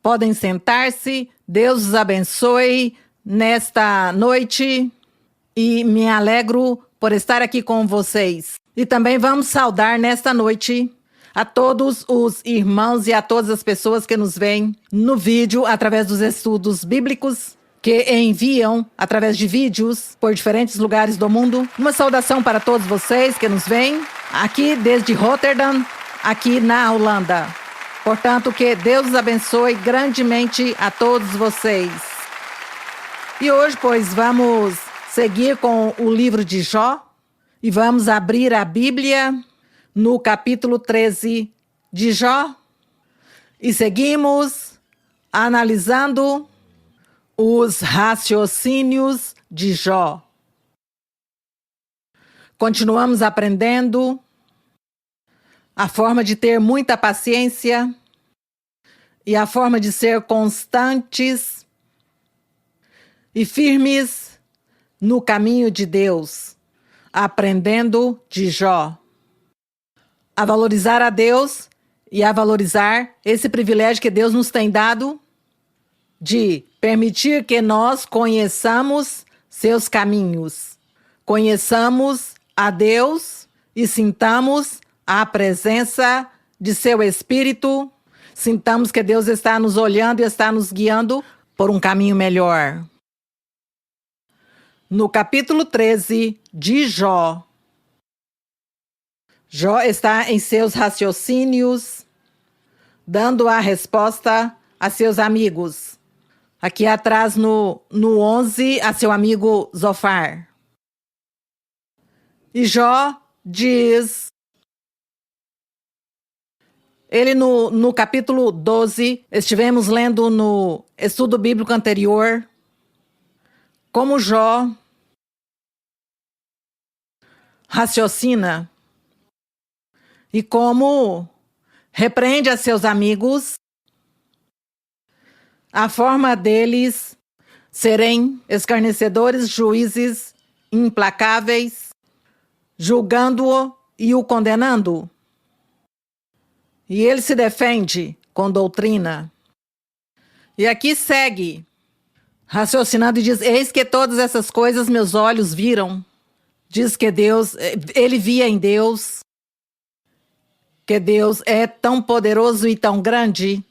Podem sentar-se. Deus os abençoe nesta noite e me alegro por estar aqui com vocês. E também vamos saudar nesta noite a todos os irmãos e a todas as pessoas que nos veem no vídeo através dos estudos bíblicos, que enviam através de vídeos por diferentes lugares do mundo. Uma saudação para todos vocês que nos veem aqui desde Rotterdam, aqui na Holanda. Portanto, que Deus os abençoe grandemente a todos vocês. E hoje, pois, vamos seguir com o livro de Jó e vamos abrir a Bíblia no capítulo 13 de Jó e seguimos analisando os raciocínios de Jó. Continuamos aprendendo a forma de ter muita paciência e a forma de ser constantes e firmes no caminho de Deus, aprendendo de Jó. A valorizar a Deus e a valorizar esse privilégio que Deus nos tem dado de permitir que nós conheçamos seus caminhos, conheçamos a Deus e sintamos a presença de seu Espírito, sintamos que Deus está nos olhando e está nos guiando por um caminho melhor. No capítulo 13 de Jó, Jó está em seus raciocínios, dando a resposta a seus amigos. Aqui atrás no 11, a seu amigo Zofar. E Jó diz... Ele no capítulo 12, estivemos lendo no estudo bíblico anterior, como Jó raciocina e como repreende a seus amigos a forma deles serem escarnecedores, juízes implacáveis, julgando-o e o condenando. E ele se defende com doutrina. E aqui segue, raciocinando e diz, eis que todas essas coisas meus olhos viram. Diz que Deus, ele via em Deus, que Deus é tão poderoso e tão grande,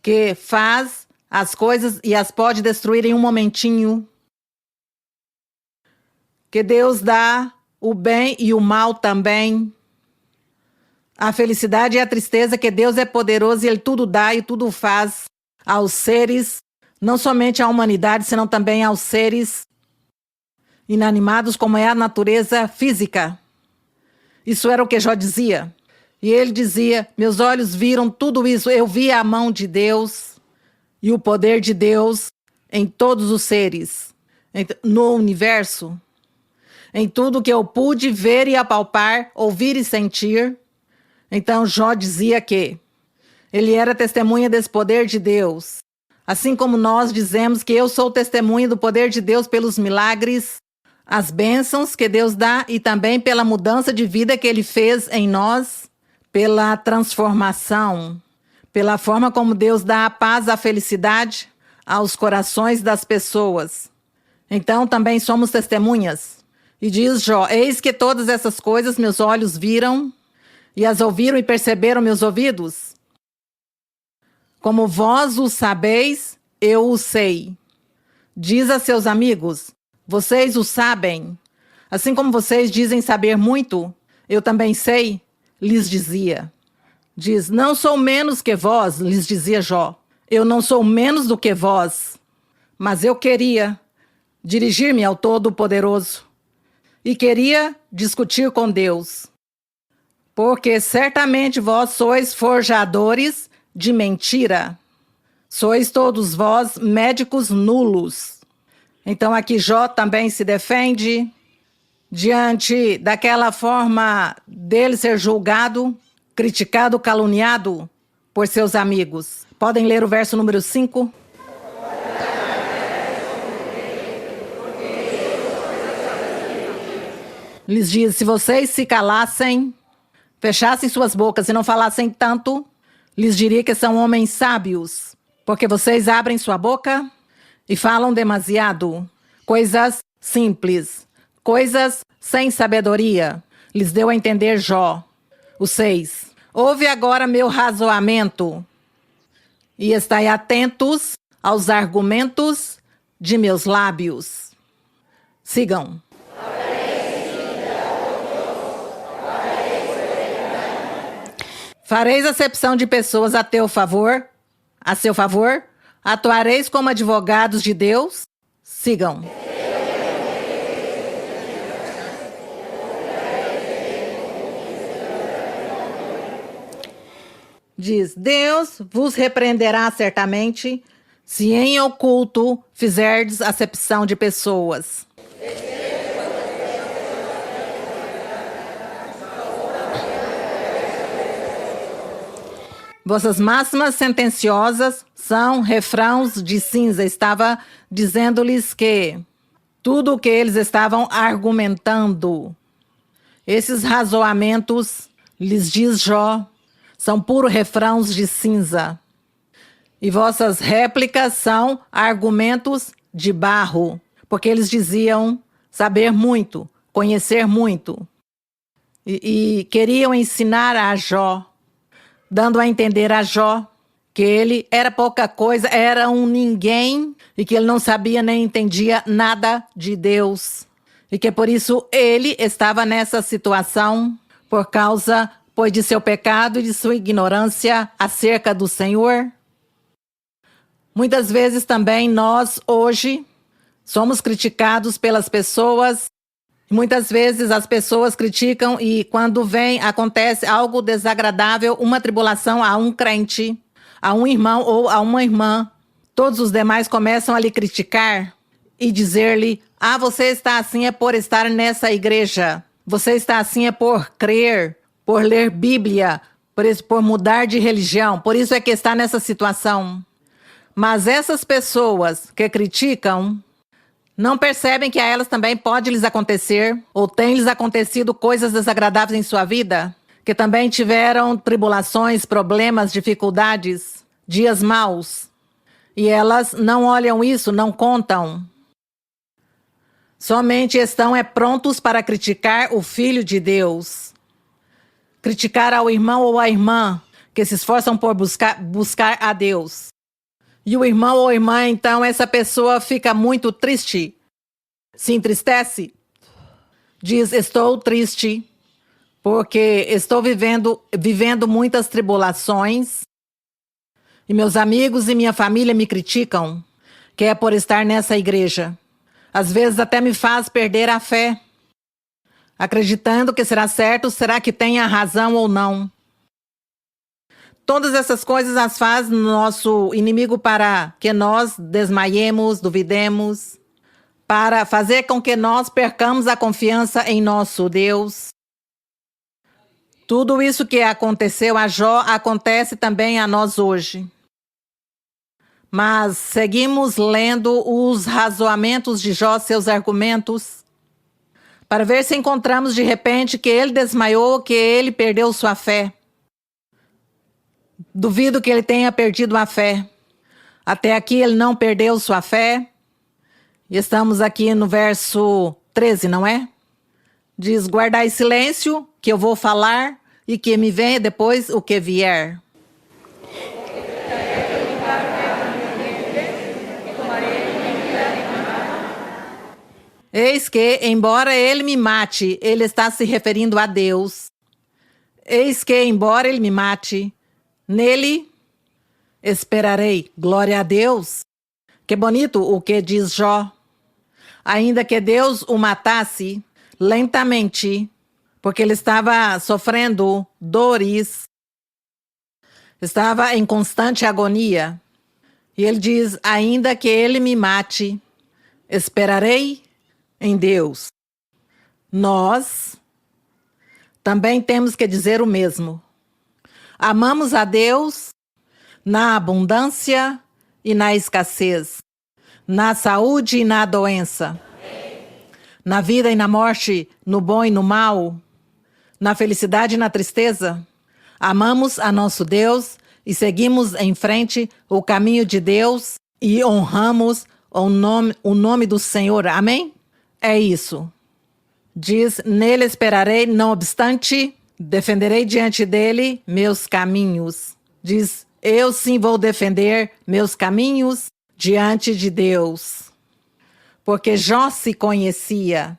que faz as coisas e as pode destruir em um momentinho. Que Deus dá o bem e o mal também. A felicidade e a tristeza, que Deus é poderoso e Ele tudo dá e tudo faz aos seres, não somente à humanidade, senão também aos seres inanimados, como é a natureza física. Isso era o que Jó dizia. E ele dizia, meus olhos viram tudo isso, eu vi a mão de Deus e o poder de Deus em todos os seres, no universo, em tudo que eu pude ver e apalpar, ouvir e sentir. Então Jó dizia que ele era testemunha desse poder de Deus. Assim como nós dizemos que eu sou testemunha do poder de Deus pelos milagres, as bênçãos que Deus dá e também pela mudança de vida que Ele fez em nós, pela transformação, pela forma como Deus dá a paz, a felicidade aos corações das pessoas. Então também somos testemunhas. E diz Jó, eis que todas essas coisas meus olhos viram, e as ouviram e perceberam meus ouvidos? Como vós o sabeis, eu o sei. Diz a seus amigos, vocês o sabem. Assim como vocês dizem saber muito, eu também sei, lhes dizia. Diz, não sou menos que vós, lhes dizia Jó. Eu não sou menos do que vós, mas eu queria dirigir-me ao Todo-Poderoso e queria discutir com Deus. Porque certamente vós sois forjadores de mentira. Sois todos vós médicos nulos. Então aqui Jó também se defende diante daquela forma dele ser julgado, criticado, caluniado por seus amigos. Podem ler o verso número 5? Lhes diz, se vocês se calassem, fechassem suas bocas e não falassem tanto, lhes diria que são homens sábios, porque vocês abrem sua boca e falam demasiado. Coisas simples, coisas sem sabedoria, lhes deu a entender Jó. O 6. Ouve agora meu razoamento e estai atentos aos argumentos de meus lábios. Sigam. Fareis acepção de pessoas a seu favor, atuareis como advogados de Deus. Sigam. Diz, Deus vos repreenderá certamente, se em oculto fizerdes acepção de pessoas. Vossas máximas sentenciosas são refrãos de cinza. Estava dizendo-lhes que tudo o que eles estavam argumentando, esses razoamentos, lhes diz Jó, são puros refrãos de cinza. E vossas réplicas são argumentos de barro, porque eles diziam saber muito, conhecer muito. E queriam ensinar a Jó, dando a entender a Jó que ele era pouca coisa, era um ninguém, e que ele não sabia nem entendia nada de Deus. E que por isso ele estava nessa situação, por causa, pois, de seu pecado e de sua ignorância acerca do Senhor. Muitas vezes também nós, hoje, somos criticados pelas pessoas. Muitas vezes as pessoas criticam e quando acontece algo desagradável, uma tribulação a um crente, a um irmão ou a uma irmã, todos os demais começam a lhe criticar e dizer-lhe, você está assim é por estar nessa igreja, você está assim é por crer, por ler Bíblia, por mudar de religião, por isso é que está nessa situação. Mas essas pessoas que criticam, não percebem que a elas também pode lhes acontecer, ou tem lhes acontecido coisas desagradáveis em sua vida, que também tiveram tribulações, problemas, dificuldades, dias maus. E elas não olham isso, não contam. Somente estão prontos para criticar o Filho de Deus. Criticar ao irmão ou à irmã que se esforçam por buscar a Deus. E o irmão ou irmã, então, essa pessoa fica muito triste, se entristece, diz, estou triste, porque estou vivendo muitas tribulações, e meus amigos e minha família me criticam, que é por estar nessa igreja. Às vezes até me faz perder a fé, acreditando que será certo, será que tem a razão ou não. Todas essas coisas as faz nosso inimigo para que nós desmaiemos, duvidemos, para fazer com que nós percamos a confiança em nosso Deus. Tudo isso que aconteceu a Jó acontece também a nós hoje. Mas seguimos lendo os razoamentos de Jó, seus argumentos, para ver se encontramos de repente que ele desmaiou, que ele perdeu sua fé. Duvido que ele tenha perdido a fé. Até aqui ele não perdeu sua fé. E estamos aqui no verso 13, não é? Diz, guardai silêncio, que eu vou falar, e que me venha depois o que vier. Eis que, embora ele me mate, ele está se referindo a Deus. Eis que, embora ele me mate, nele esperarei. Glória a Deus. Que bonito o que diz Jó. Ainda que Deus o matasse lentamente, porque ele estava sofrendo dores, estava em constante agonia. E ele diz, ainda que ele me mate, esperarei em Deus. Nós também temos que dizer o mesmo. Amamos a Deus na abundância e na escassez, na saúde e na doença, na vida e na morte, no bom e no mal, na felicidade e na tristeza. Amamos a nosso Deus e seguimos em frente o caminho de Deus e honramos o nome do Senhor. Amém? É isso. Diz, nele esperarei, não obstante, defenderei diante dele meus caminhos. Diz, eu sim vou defender meus caminhos diante de Deus. Porque Jó se conhecia.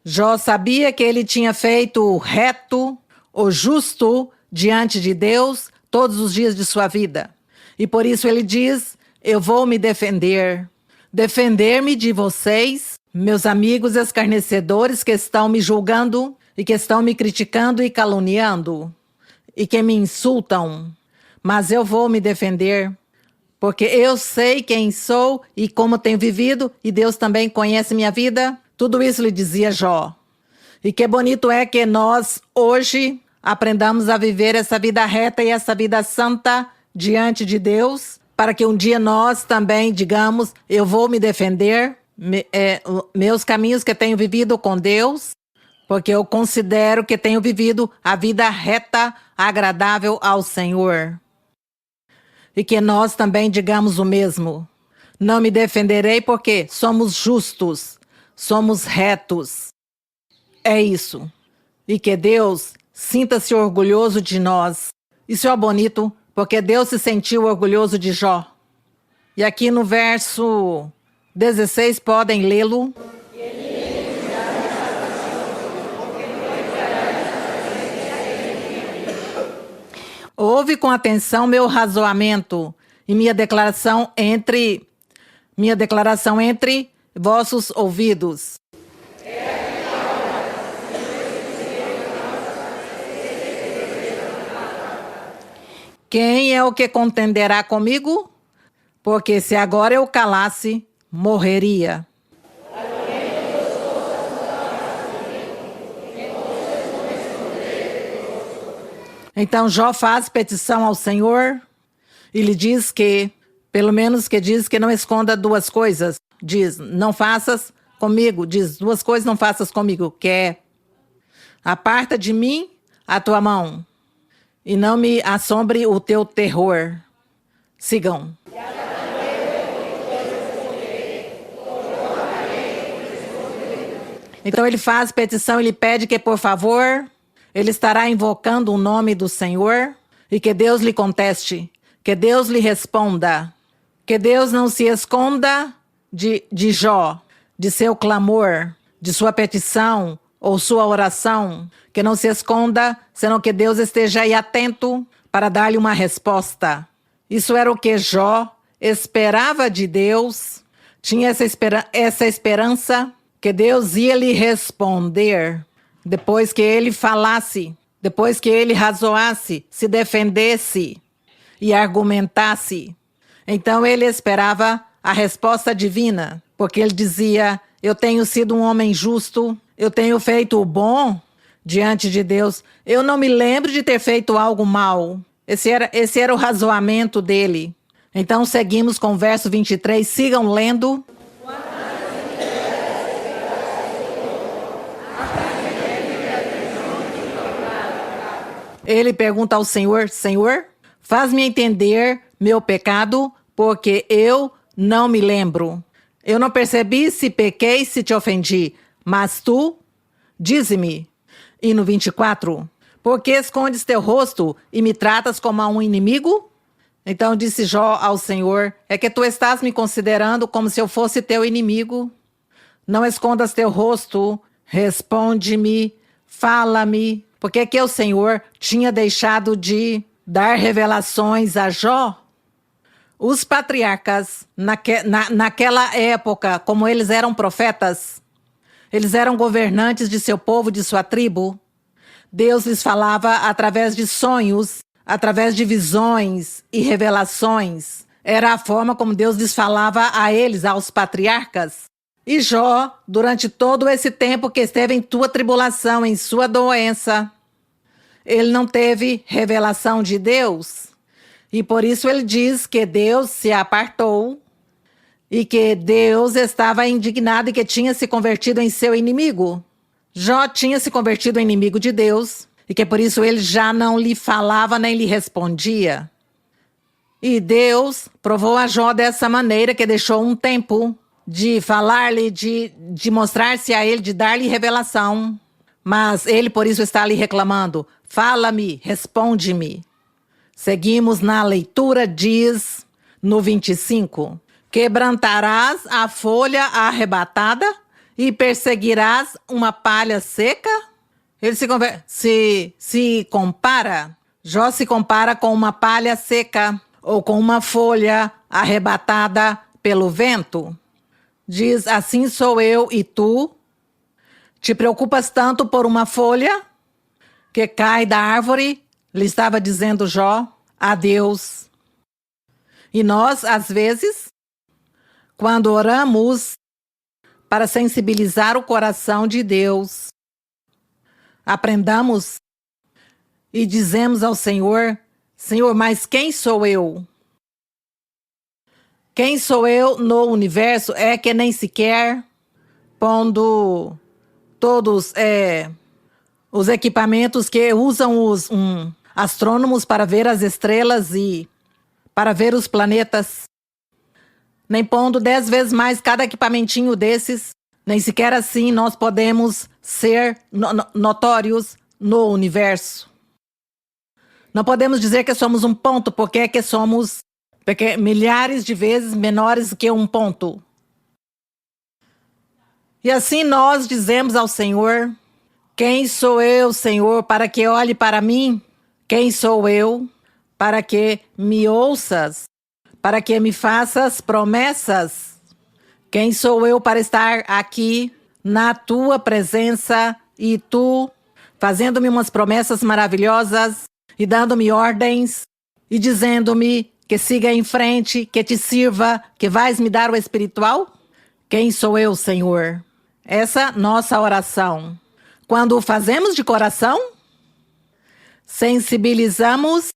Jó sabia que ele tinha feito o reto, o justo diante de Deus todos os dias de sua vida. E por isso ele diz, eu vou me defender. Defender-me de vocês, meus amigos escarnecedores que estão me julgando e que estão me criticando e caluniando e que me insultam. Mas eu vou me defender, porque eu sei quem sou e como tenho vivido e Deus também conhece minha vida. Tudo isso lhe dizia Jó. E que bonito é que nós hoje aprendamos a viver essa vida reta e essa vida santa diante de Deus, para que um dia nós também digamos, eu vou me defender, meus caminhos que tenho vivido com Deus, porque eu considero que tenho vivido a vida reta, agradável ao Senhor. E que nós também digamos o mesmo. Não me defenderei porque somos justos, somos retos. É isso. E que Deus sinta-se orgulhoso de nós. Isso é bonito, porque Deus se sentiu orgulhoso de Jó. E aqui no verso 16, podem lê-lo. Ouve com atenção meu razoamento e minha declaração entre vossos ouvidos. Quem é o que contenderá comigo? Porque se agora eu calasse, morreria. Então Jó faz petição ao Senhor e lhe diz que, pelo menos que diz que não esconda duas coisas. Diz, não faças comigo. Diz, duas coisas não faças comigo. Que é, aparta de mim a tua mão e não me assombre o teu terror. Sigam. Então ele faz petição, ele pede que, por favor, ele estará invocando o nome do Senhor e que Deus lhe conteste, que Deus lhe responda, que Deus não se esconda de Jó, de seu clamor, de sua petição ou sua oração, que não se esconda, senão que Deus esteja aí atento para dar-lhe uma resposta. Isso era o que Jó esperava de Deus, tinha essa esperança que Deus ia lhe responder. Depois que ele falasse, depois que ele razoasse, se defendesse e argumentasse. Então ele esperava a resposta divina, porque ele dizia, eu tenho sido um homem justo, eu tenho feito o bom diante de Deus, eu não me lembro de ter feito algo mal. Esse era o razoamento dele. Então seguimos com o verso 23, sigam lendo. Ele pergunta ao Senhor, Senhor, faz-me entender meu pecado, porque eu não me lembro. Eu não percebi se pequei, se te ofendi, mas tu, dize-me. E no 24, por que escondes teu rosto e me tratas como a um inimigo? Então disse Jó ao Senhor, é que tu estás me considerando como se eu fosse teu inimigo. Não escondas teu rosto, responde-me, fala-me. Porque que o Senhor tinha deixado de dar revelações a Jó? Os patriarcas, naquela época, como eles eram profetas, eles eram governantes de seu povo, de sua tribo. Deus lhes falava através de sonhos, através de visões e revelações. Era a forma como Deus lhes falava a eles, aos patriarcas. E Jó, durante todo esse tempo que esteve em tua tribulação, em sua doença, ele não teve revelação de Deus. E por isso ele diz que Deus se apartou e que Deus estava indignado e que tinha se convertido em seu inimigo. Jó tinha se convertido em inimigo de Deus e que por isso ele já não lhe falava nem lhe respondia. E Deus provou a Jó dessa maneira, que deixou um tempo de falar-lhe, de mostrar-se a ele, de dar-lhe revelação. Mas ele por isso está ali reclamando: fala-me, responde-me. Seguimos na leitura, diz no 25: quebrantarás a folha arrebatada e perseguirás uma palha seca? Ele se compara, Jó se compara com uma palha seca ou com uma folha arrebatada pelo vento. Diz: assim sou eu e tu. Te preocupas tanto por uma folha que cai da árvore? Lhe estava dizendo Jó a Deus. E nós, às vezes, quando oramos para sensibilizar o coração de Deus, aprendamos e dizemos ao Senhor: Senhor, mas quem sou eu? Quem sou eu no universo? É que nem sequer pondo todos os equipamentos que usam os astrônomos para ver as estrelas e para ver os planetas, nem pondo 10 vezes mais cada equipamentinho desses, nem sequer assim nós podemos ser notórios no universo. Não podemos dizer que somos um ponto, porque somos milhares de vezes menores que um ponto. E assim nós dizemos ao Senhor: quem sou eu, Senhor, para que olhe para mim? Quem sou eu para que me ouças? Para que me faças promessas? Quem sou eu para estar aqui na tua presença e tu fazendo-me umas promessas maravilhosas e dando-me ordens e dizendo-me que siga em frente, que te sirva, que vais me dar o espiritual? Quem sou eu, Senhor? Essa nossa oração, quando o fazemos de coração, sensibilizamos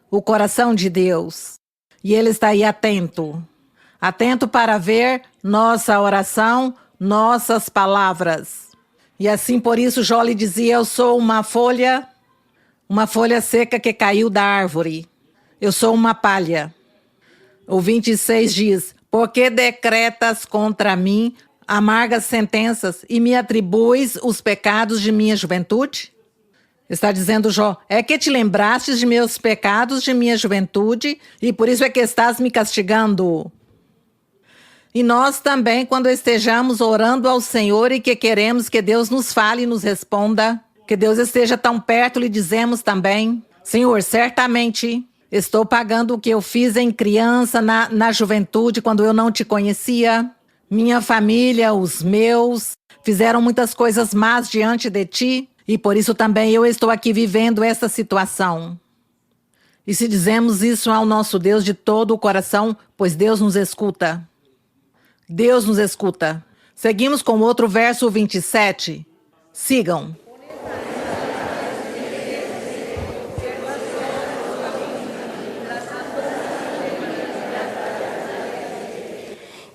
o coração de Deus. E Ele está aí atento para ver nossa oração, nossas palavras. E assim, por isso, Jó lhe dizia: eu sou uma folha seca que caiu da árvore. Eu sou uma palha. O 26 diz: porque decretas contra mim amargas sentenças e me atribuis os pecados de minha juventude? Está dizendo Jó: é que te lembrastes de meus pecados de minha juventude e por isso é que estás me castigando. E nós também, quando estejamos orando ao Senhor e que queremos que Deus nos fale e nos responda, que Deus esteja tão perto, lhe dizemos também: Senhor, certamente estou pagando o que eu fiz em criança, na juventude, quando eu não te conhecia. Minha família, os meus, fizeram muitas coisas más diante de ti e por isso também eu estou aqui vivendo essa situação. E se dizemos isso ao nosso Deus de todo o coração, pois Deus nos escuta. Deus nos escuta. Seguimos com outro verso 27. Sigam.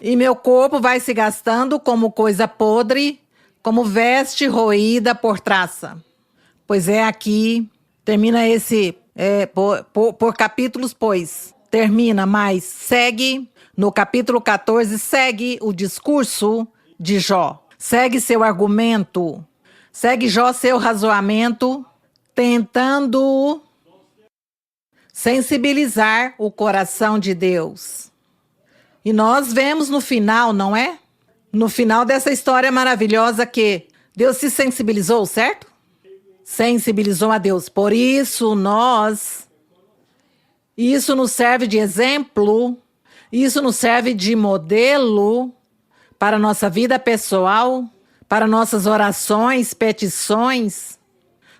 E meu corpo vai se gastando como coisa podre, como veste roída por traça. Pois é aqui, termina esse, por capítulos, pois, termina, mas segue, no capítulo 14, segue o discurso de Jó. Segue seu argumento, segue Jó seu razoamento, tentando sensibilizar o coração de Deus. E nós vemos no final, não é? No final dessa história maravilhosa que Deus se sensibilizou, certo? Sensibilizou a Deus. Por isso isso nos serve de exemplo, isso nos serve de modelo para a nossa vida pessoal, para nossas orações, petições,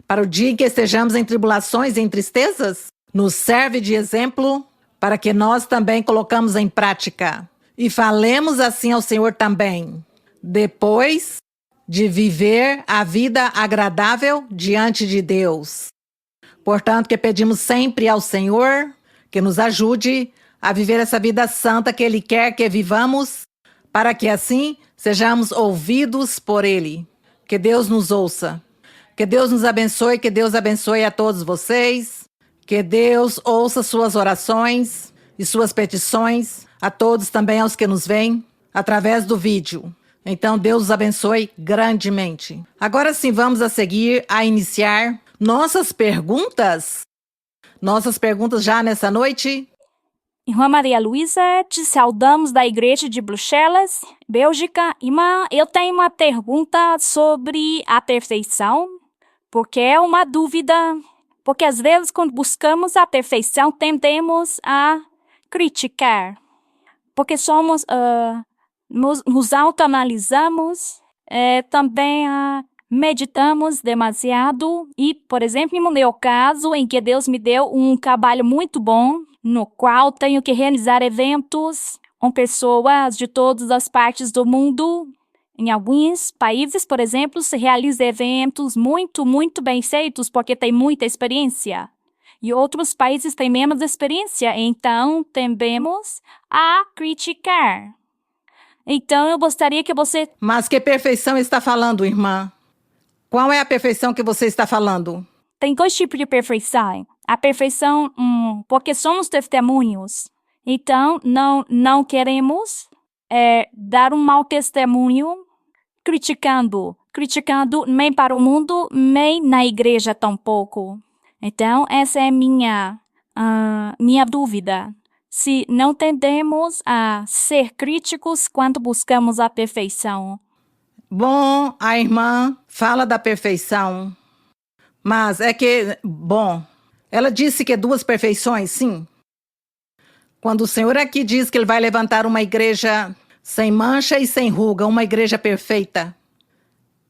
para o dia em que estejamos em tribulações e em tristezas. Nos serve de exemplo para que nós também colocamos em prática e falemos assim ao Senhor também, depois de viver a vida agradável diante de Deus. Portanto, que pedimos sempre ao Senhor que nos ajude a viver essa vida santa que Ele quer que vivamos, para que assim sejamos ouvidos por Ele. Que Deus nos ouça. Que Deus nos abençoe, que Deus abençoe a todos vocês. Que Deus ouça suas orações e suas petições, a todos também aos que nos veem através do vídeo. Então, Deus os abençoe grandemente. Agora sim, vamos a seguir a iniciar nossas perguntas. Nossas perguntas já nessa noite. Irmã Maria Luísa, te saudamos da Igreja de Bruxelas, Bélgica. Irmã, eu tenho uma pergunta sobre a perfeição, porque é uma dúvida. Porque às vezes, quando buscamos a perfeição, tendemos a criticar. Porque nos autoanalisamos, também meditamos demasiado. E, por exemplo, no meu caso, em que Deus me deu um trabalho muito bom, no qual tenho que realizar eventos com pessoas de todas as partes do mundo. Em alguns países, por exemplo, se realiza eventos muito, muito bem feitos porque tem muita experiência. E outros países têm menos experiência, então tendemos a criticar. Então eu gostaria que você... Mas que perfeição está falando, irmã? Qual é a perfeição que você está falando? Tem dois tipos de perfeição. A perfeição, porque somos testemunhos. Então, não queremos dar um mau testemunho criticando nem para o mundo, nem na igreja tampouco. Então, essa é minha dúvida. Se não tendemos a ser críticos quando buscamos a perfeição. Bom, a irmã fala da perfeição, mas ela disse que 2 perfeições, sim. Quando o Senhor aqui diz que Ele vai levantar uma igreja sem mancha e sem ruga, uma igreja perfeita.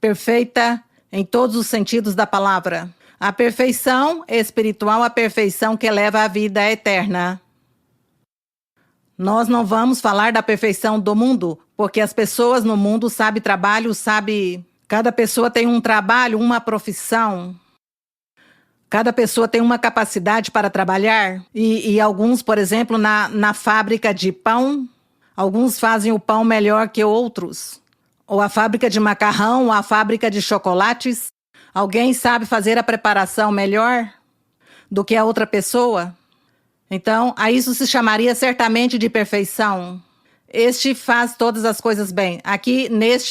Perfeita em todos os sentidos da palavra. A perfeição espiritual, a perfeição que leva à vida eterna. Nós não vamos falar da perfeição do mundo, porque as pessoas no mundo sabem trabalho, cada pessoa tem um trabalho, uma profissão. Cada pessoa tem uma capacidade para trabalhar. E alguns, por exemplo, na fábrica de pão, alguns fazem o pão melhor que outros. Ou a fábrica de macarrão, ou a fábrica de chocolates. Alguém sabe fazer a preparação melhor do que a outra pessoa. Então, a isso se chamaria certamente de perfeição. Este faz todas as coisas bem. Aqui,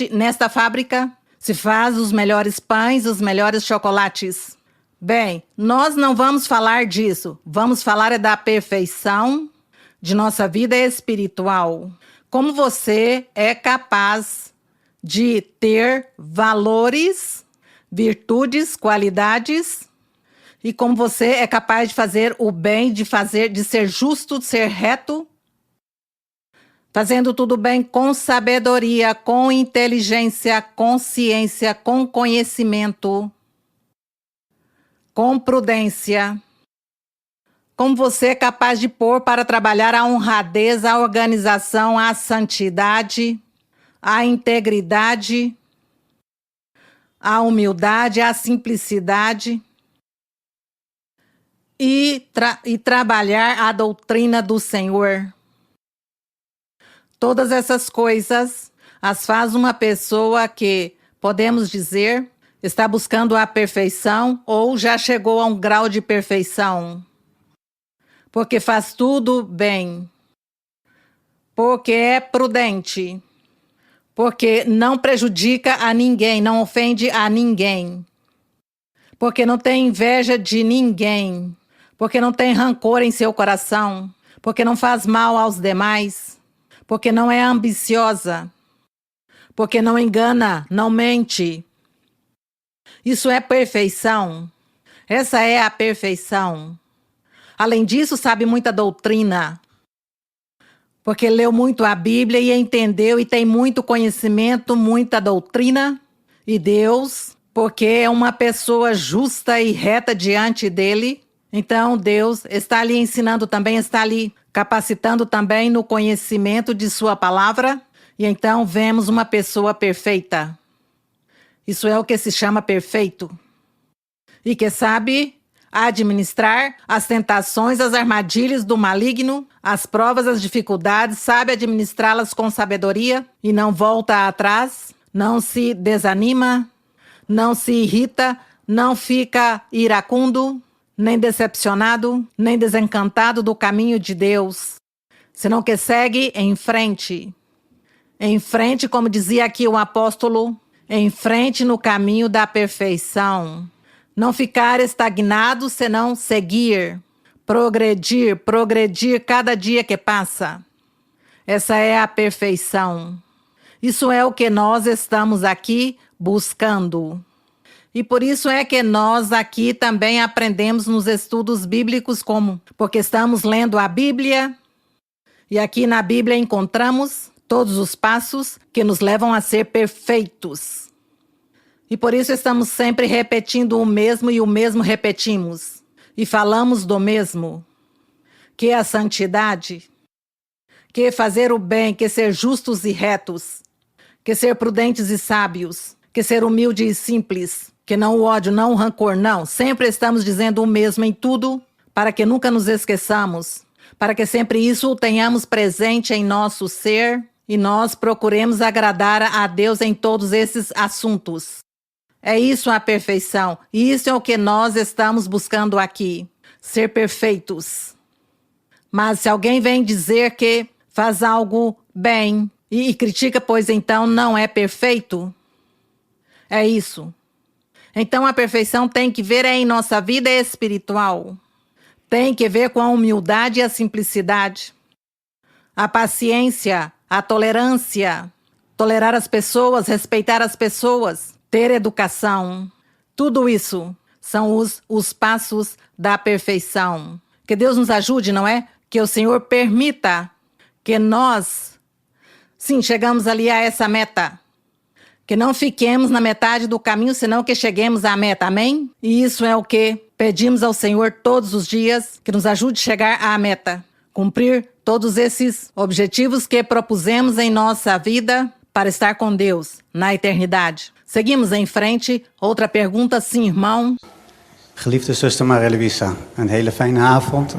nesta fábrica, se faz os melhores pães, os melhores chocolates. Bem, nós não vamos falar disso. Vamos falar da perfeição de nossa vida espiritual. Como você é capaz de ter valores, virtudes, qualidades, e como você é capaz de fazer o bem, de ser justo, de ser reto, fazendo tudo bem com sabedoria, com inteligência, com ciência, com conhecimento, com prudência. Como você é capaz de pôr para trabalhar a honradez, a organização, a santidade, a integridade, a humildade, a simplicidade e trabalhar a doutrina do Senhor. Todas essas coisas as faz uma pessoa que, podemos dizer, está buscando a perfeição ou já chegou a um grau de perfeição. Porque faz tudo bem. Porque é prudente. Porque não prejudica a ninguém, não ofende a ninguém. Porque não tem inveja de ninguém. Porque não tem rancor em seu coração. Porque não faz mal aos demais. Porque não é ambiciosa. Porque não engana, não mente. Isso é perfeição. Essa é a perfeição. Além disso, sabe muita doutrina. Porque leu muito a Bíblia e entendeu e tem muito conhecimento, muita doutrina. E Deus, porque é uma pessoa justa e reta diante dele. Então Deus está lhe ensinando também, está lhe capacitando também no conhecimento de sua palavra. E então vemos uma pessoa perfeita. Isso é o que se chama perfeito. E que sabe administrar as tentações, as armadilhas do maligno, as provas, as dificuldades, sabe administrá-las com sabedoria e não volta atrás, não se desanima, não se irrita, não fica iracundo, nem decepcionado, nem desencantado do caminho de Deus. senão que segue em frente. Em frente, como dizia aqui o apóstolo, em frente no caminho da perfeição. Não ficar estagnado, senão seguir, progredir cada dia que passa. Essa é a perfeição. Isso é o que nós estamos aqui buscando. E por isso é que nós aqui também aprendemos nos estudos bíblicos porque estamos lendo a Bíblia, e aqui na Bíblia encontramos todos os passos que nos levam a ser perfeitos. E por isso estamos sempre repetindo o mesmo e o mesmo repetimos. E falamos do mesmo, que é a santidade, que é fazer o bem, que é ser justos e retos, que é ser prudentes e sábios, que é ser humilde e simples, que não o ódio, não o rancor, não. Sempre estamos dizendo o mesmo em tudo, para que nunca nos esqueçamos, para que sempre isso o tenhamos presente em nosso ser e nós procuremos agradar a Deus em todos esses assuntos. É isso a perfeição, e isso é o que nós estamos buscando aqui, ser perfeitos. Mas se alguém vem dizer que faz algo bem e critica, pois então não é perfeito, é isso. Então a perfeição tem que ver em nossa vida espiritual, tem que ver com a humildade e a simplicidade, a paciência, a tolerância, tolerar as pessoas, respeitar as pessoas, ter educação. Tudo isso são os passos da perfeição. Que Deus nos ajude, não é? Que o Senhor permita que nós, sim, chegamos ali a essa meta. Que não fiquemos na metade do caminho, senão que cheguemos à meta, amém? E isso é o que pedimos ao Senhor todos os dias, que nos ajude a chegar à meta. Cumprir todos esses objetivos que propusemos em nossa vida para estar com Deus na eternidade. Seguimos em frente. Outra pergunta, sim, irmão. Geliefde zuster Maria Luisa, een hele fijne avond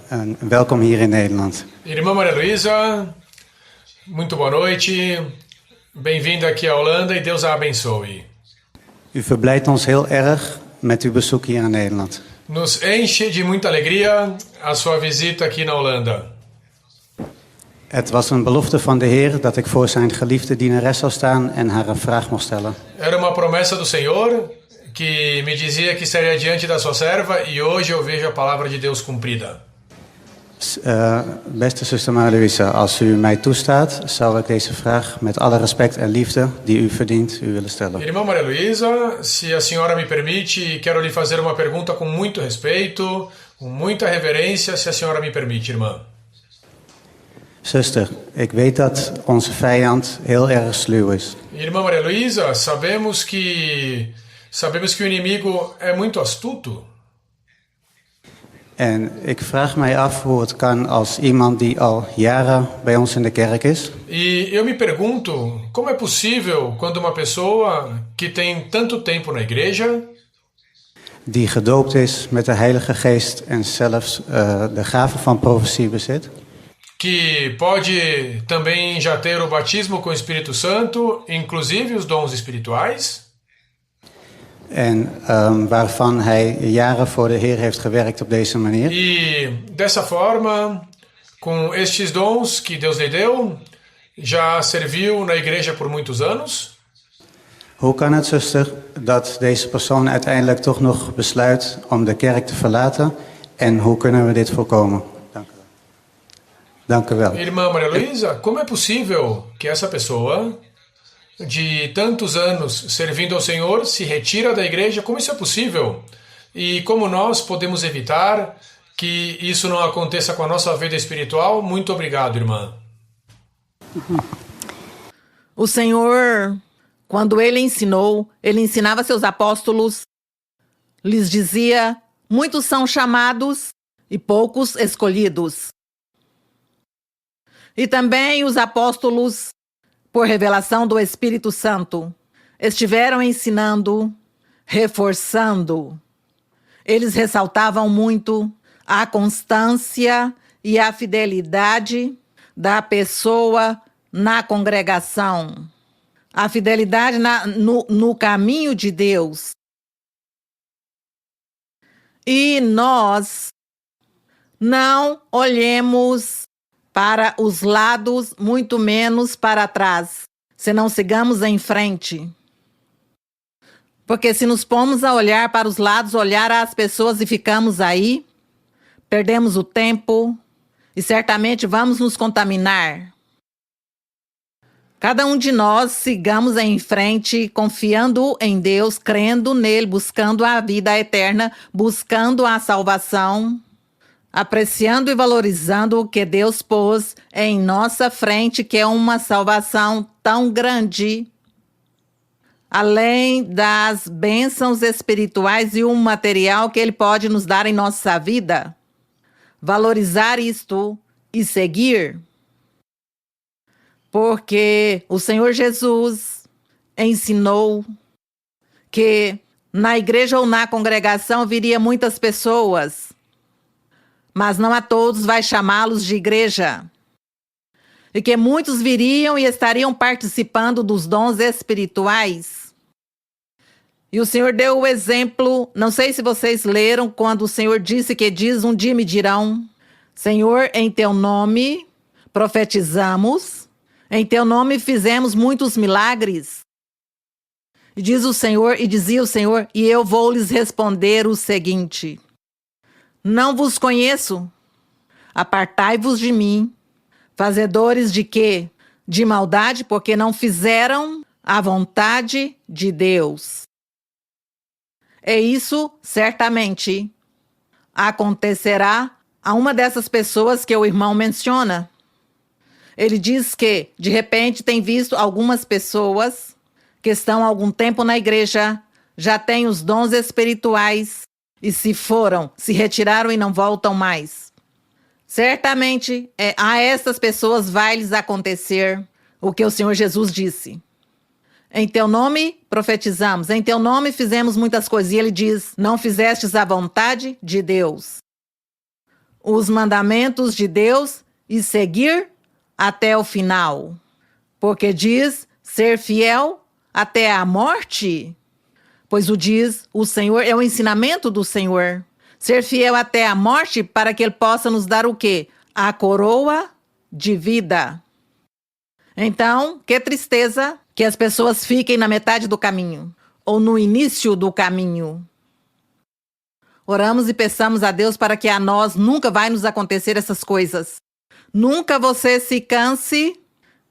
en welkom hier in Nederland. Irmã Maria Luisa, muito boa noite. Bem-vinda aqui à Holanda e Deus a abençoe. U verblijdt ons heel erg met uw bezoek hier in Nederland. Nos enche de muita alegria a sua visita aqui na Holanda. Het was een belofte van de Heer dat ik voor zijn geliefde dienares zou staan en haar een vraag mocht stellen. Era uma promessa do Senhor que me dizia que estaria diante da sua serva e hoje eu vejo a palavra de Deus cumprida. Beste zuster Maria Luisa, als u mij toestaat, zou ik deze vraag met alle respect en liefde die u verdient, u willen stellen. Irmã Maria Luisa, se a senhora me permite, quero lhe fazer uma pergunta com muito respeito, com muita reverência, se a senhora me permite, irmã. Zuster, ik weet dat onze vijand heel erg sluw is. Irmã Maria Luisa, sabemos que o inimigo é muito astuto. En ik vraag mij af hoe het kan als iemand die al jaren bij ons in de kerk is. E eu me pergunto, como é possível quando uma pessoa que tem tanto tempo na igreja, Die gedoopt is met de Heilige Geest en zelfs de gave van profetie bezit. que pode também já ter o batismo com o Espírito Santo, inclusive os dons espirituais, En waarvan hij jaren voor de Heer heeft gewerkt op deze manier. e dessa forma, com estes dons que Deus lhe deu, já serviu na igreja por muitos anos. Hoe kan het, zuster, dat deze persoon uiteindelijk toch nog besluit om de kerk te verlaten? En hoe kunnen we dit voorkomen? Dank u wel. Dank u wel. Irmã Maria Luisa, como é possível que essa pessoa, de tantos anos servindo ao Senhor, se retira da igreja? Como isso é possível? E como nós podemos evitar que isso não aconteça com a nossa vida espiritual? Muito obrigado, irmã. O Senhor, quando ele ensinava seus apóstolos, lhes dizia: muitos são chamados e poucos escolhidos. E também os apóstolos, por revelação do Espírito Santo, estiveram ensinando, reforçando. Eles ressaltavam muito a constância e a fidelidade da pessoa na congregação, a fidelidade no caminho de Deus. E nós não olhemos para os lados, muito menos para trás, se não sigamos em frente. Porque se nos pomos a olhar para os lados, olhar as pessoas e ficamos aí, perdemos o tempo e certamente vamos nos contaminar. Cada um de nós sigamos em frente, confiando em Deus, crendo nele, buscando a vida eterna, buscando a salvação, apreciando e valorizando o que Deus pôs em nossa frente, que é uma salvação tão grande. Além das bênçãos espirituais e o material que Ele pode nos dar em nossa vida, valorizar isto e seguir. Porque o Senhor Jesus ensinou que na igreja ou na congregação viria muitas pessoas, mas não a todos vai chamá-los de igreja. E que muitos viriam e estariam participando dos dons espirituais. E o Senhor deu o exemplo, não sei se vocês leram, quando o Senhor disse que diz, um dia me dirão, Senhor, em teu nome profetizamos, em teu nome fizemos muitos milagres. E diz o Senhor, e dizia o Senhor, e eu vou lhes responder o seguinte, não vos conheço, apartai-vos de mim, fazedores de quê? De maldade, porque não fizeram a vontade de Deus. E isso, certamente, acontecerá a uma dessas pessoas que o irmão menciona. Ele diz que, de repente, tem visto algumas pessoas que estão há algum tempo na igreja, já têm os dons espirituais e se retiraram e não voltam mais. Certamente, a essas pessoas vai lhes acontecer o que o Senhor Jesus disse. Em teu nome profetizamos, em teu nome fizemos muitas coisas. E ele diz, não fizestes a vontade de Deus, os mandamentos de Deus e seguir até o final. Porque diz, ser fiel até a morte. Pois o Senhor, é o ensinamento do Senhor. Ser fiel até a morte para que Ele possa nos dar o quê? A coroa de vida. Então, que tristeza que as pessoas fiquem na metade do caminho, ou no início do caminho. Oramos e peçamos a Deus para que a nós nunca vai nos acontecer essas coisas. Nunca você se canse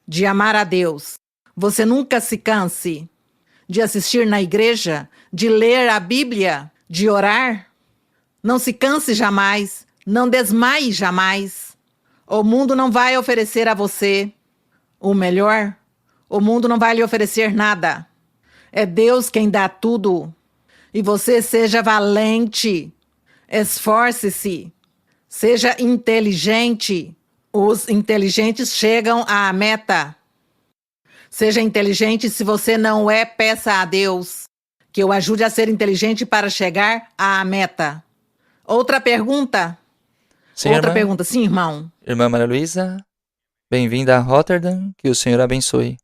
de amar a Deus. Você nunca se canse de assistir na igreja, de ler a Bíblia, de orar. Não se canse jamais, não desmaie jamais. O mundo não vai oferecer a você o melhor. O mundo não vai lhe oferecer nada. É Deus quem dá tudo. E você seja valente, esforce-se, seja inteligente. Os inteligentes chegam à meta. Seja inteligente, se você não é, peça a Deus que o ajude a ser inteligente para chegar à meta. Outra pergunta? Sim, Outra irmã. pergunta, sim, irmão. Irmã Maria Luísa, bem-vinda a Rotterdam, que o Senhor abençoe.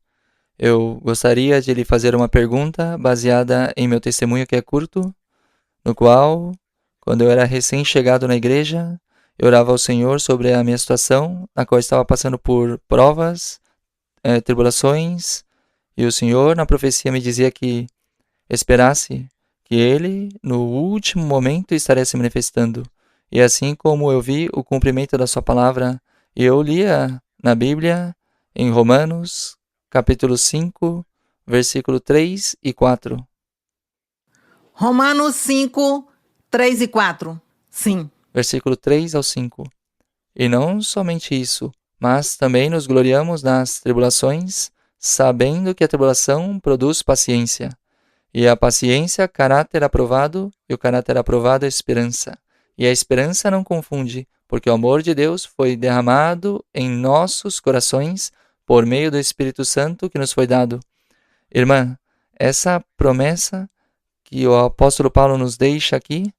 Eu gostaria de lhe fazer uma pergunta baseada em meu testemunho que é curto, no qual, quando eu era recém-chegado na igreja, eu orava ao Senhor sobre a minha situação, na qual eu estava passando por provas, tribulações, e o Senhor, na profecia, me dizia que esperasse que Ele, no último momento, estaria se manifestando. E assim como eu vi o cumprimento da sua palavra, eu lia na Bíblia, em Romanos, capítulo 5, versículo 3 e 4. Romanos 5, 3 e 4. Sim. Versículo 3 ao 5. E não somente isso, mas também nos gloriamos nas tribulações, sabendo que a tribulação produz paciência. E a paciência, caráter aprovado, e o caráter aprovado, esperança. E a esperança não confunde, porque o amor de Deus foi derramado em nossos corações por meio do Espírito Santo que nos foi dado. Irmã, essa promessa que o apóstolo Paulo nos deixa aqui,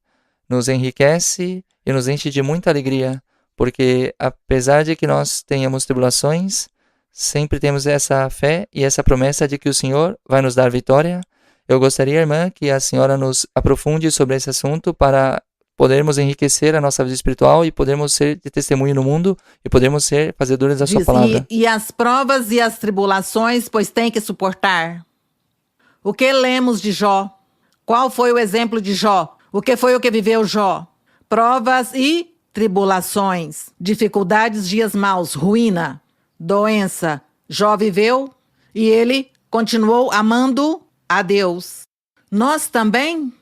nos enriquece e nos enche de muita alegria, porque apesar de que nós tenhamos tribulações, sempre temos essa fé e essa promessa de que o Senhor vai nos dar vitória. Eu gostaria, irmã, que a senhora nos aprofunde sobre esse assunto para podermos enriquecer a nossa vida espiritual e podermos ser de testemunho no mundo e podermos ser fazedores da sua palavra. E as provas e as tribulações, pois tem que suportar. O que lemos de Jó? Qual foi o exemplo de Jó? O que foi o que viveu Jó? Provas e tribulações, dificuldades, dias maus, ruína, doença. Jó viveu e ele continuou amando a Deus. Nós também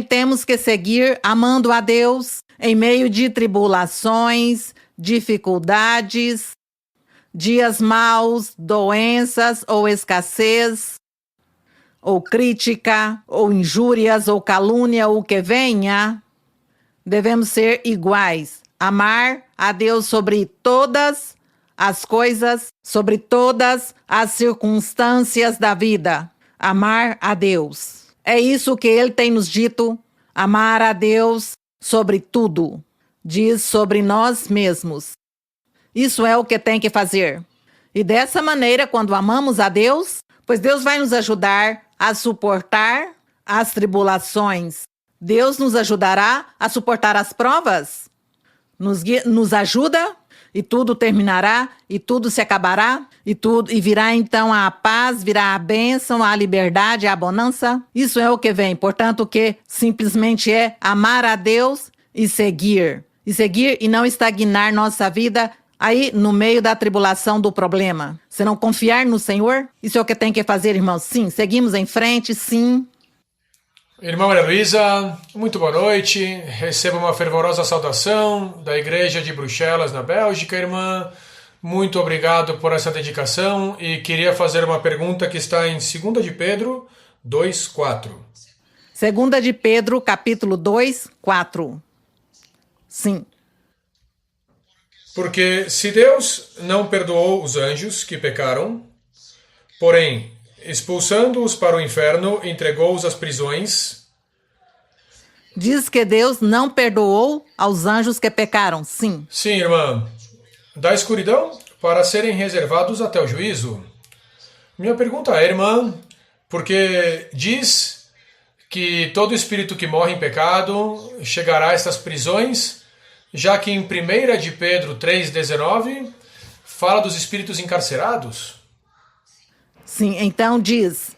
temos que seguir amando a Deus em meio de tribulações, dificuldades, dias maus, doenças ou escassez, ou crítica, ou injúrias, ou calúnia, ou o que venha. Devemos ser iguais, amar a Deus sobre todas as coisas, sobre todas as circunstâncias da vida. Amar a Deus. É isso que ele tem nos dito, amar a Deus sobre tudo. Diz sobre nós mesmos. Isso é o que tem que fazer. E dessa maneira, quando amamos a Deus, pois Deus vai nos ajudar a suportar as tribulações. Deus nos ajudará a suportar as provas. Nos ajuda e tudo terminará e tudo se acabará e virá então a paz, virá a bênção, a liberdade, a bonança. Isso é o que vem. Portanto, o que simplesmente é amar a Deus e seguir e não estagnar nossa vida aí no meio da tribulação do problema. Se não confiar no Senhor, isso é o que tem que fazer, irmãos. Sim, seguimos em frente, sim. Irmã Maria Luísa, muito boa noite. Receba uma fervorosa saudação da Igreja de Bruxelas, na Bélgica, irmã. Muito obrigado por essa dedicação e queria fazer uma pergunta que está em 2 de Pedro 2:4. 2 de Pedro, capítulo 2:4. Sim. Porque se Deus não perdoou os anjos que pecaram, porém, expulsando-os para o inferno, entregou-os às prisões. Diz que Deus não perdoou aos anjos que pecaram, sim. Sim, irmã. Da escuridão para serem reservados até o juízo. Minha pergunta é, irmã, porque diz que todo espírito que morre em pecado chegará a estas prisões, já que em 1 de Pedro 3,19 fala dos espíritos encarcerados. Sim, então diz,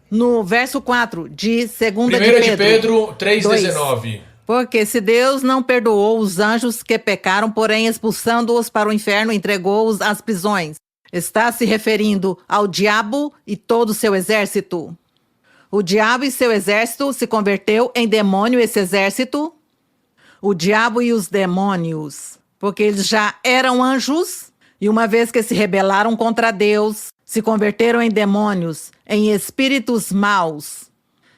no verso 4 de 2 de Pedro 3,19. Porque se Deus não perdoou os anjos que pecaram, porém expulsando-os para o inferno, entregou-os às prisões. Está se referindo ao diabo e todo o seu exército. O diabo e seu exército se converteu em demônio, esse exército. O diabo e os demônios, porque eles já eram anjos e uma vez que se rebelaram contra Deus, se converteram em demônios, em espíritos maus.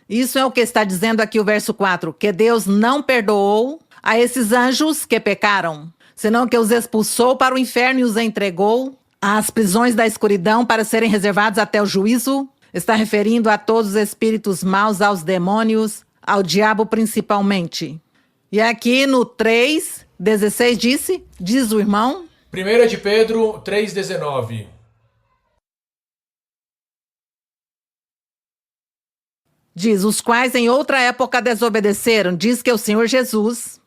Isso é o que está dizendo aqui o verso 4, que Deus não perdoou a esses anjos que pecaram, senão que os expulsou para o inferno e os entregou às prisões da escuridão para serem reservados até o juízo. Está referindo a todos os espíritos maus, aos demônios, ao diabo principalmente. E aqui no 3:16 diz o irmão. 1 de Pedro 3:19. Diz, os quais em outra época desobedeceram. Diz que o Senhor Jesus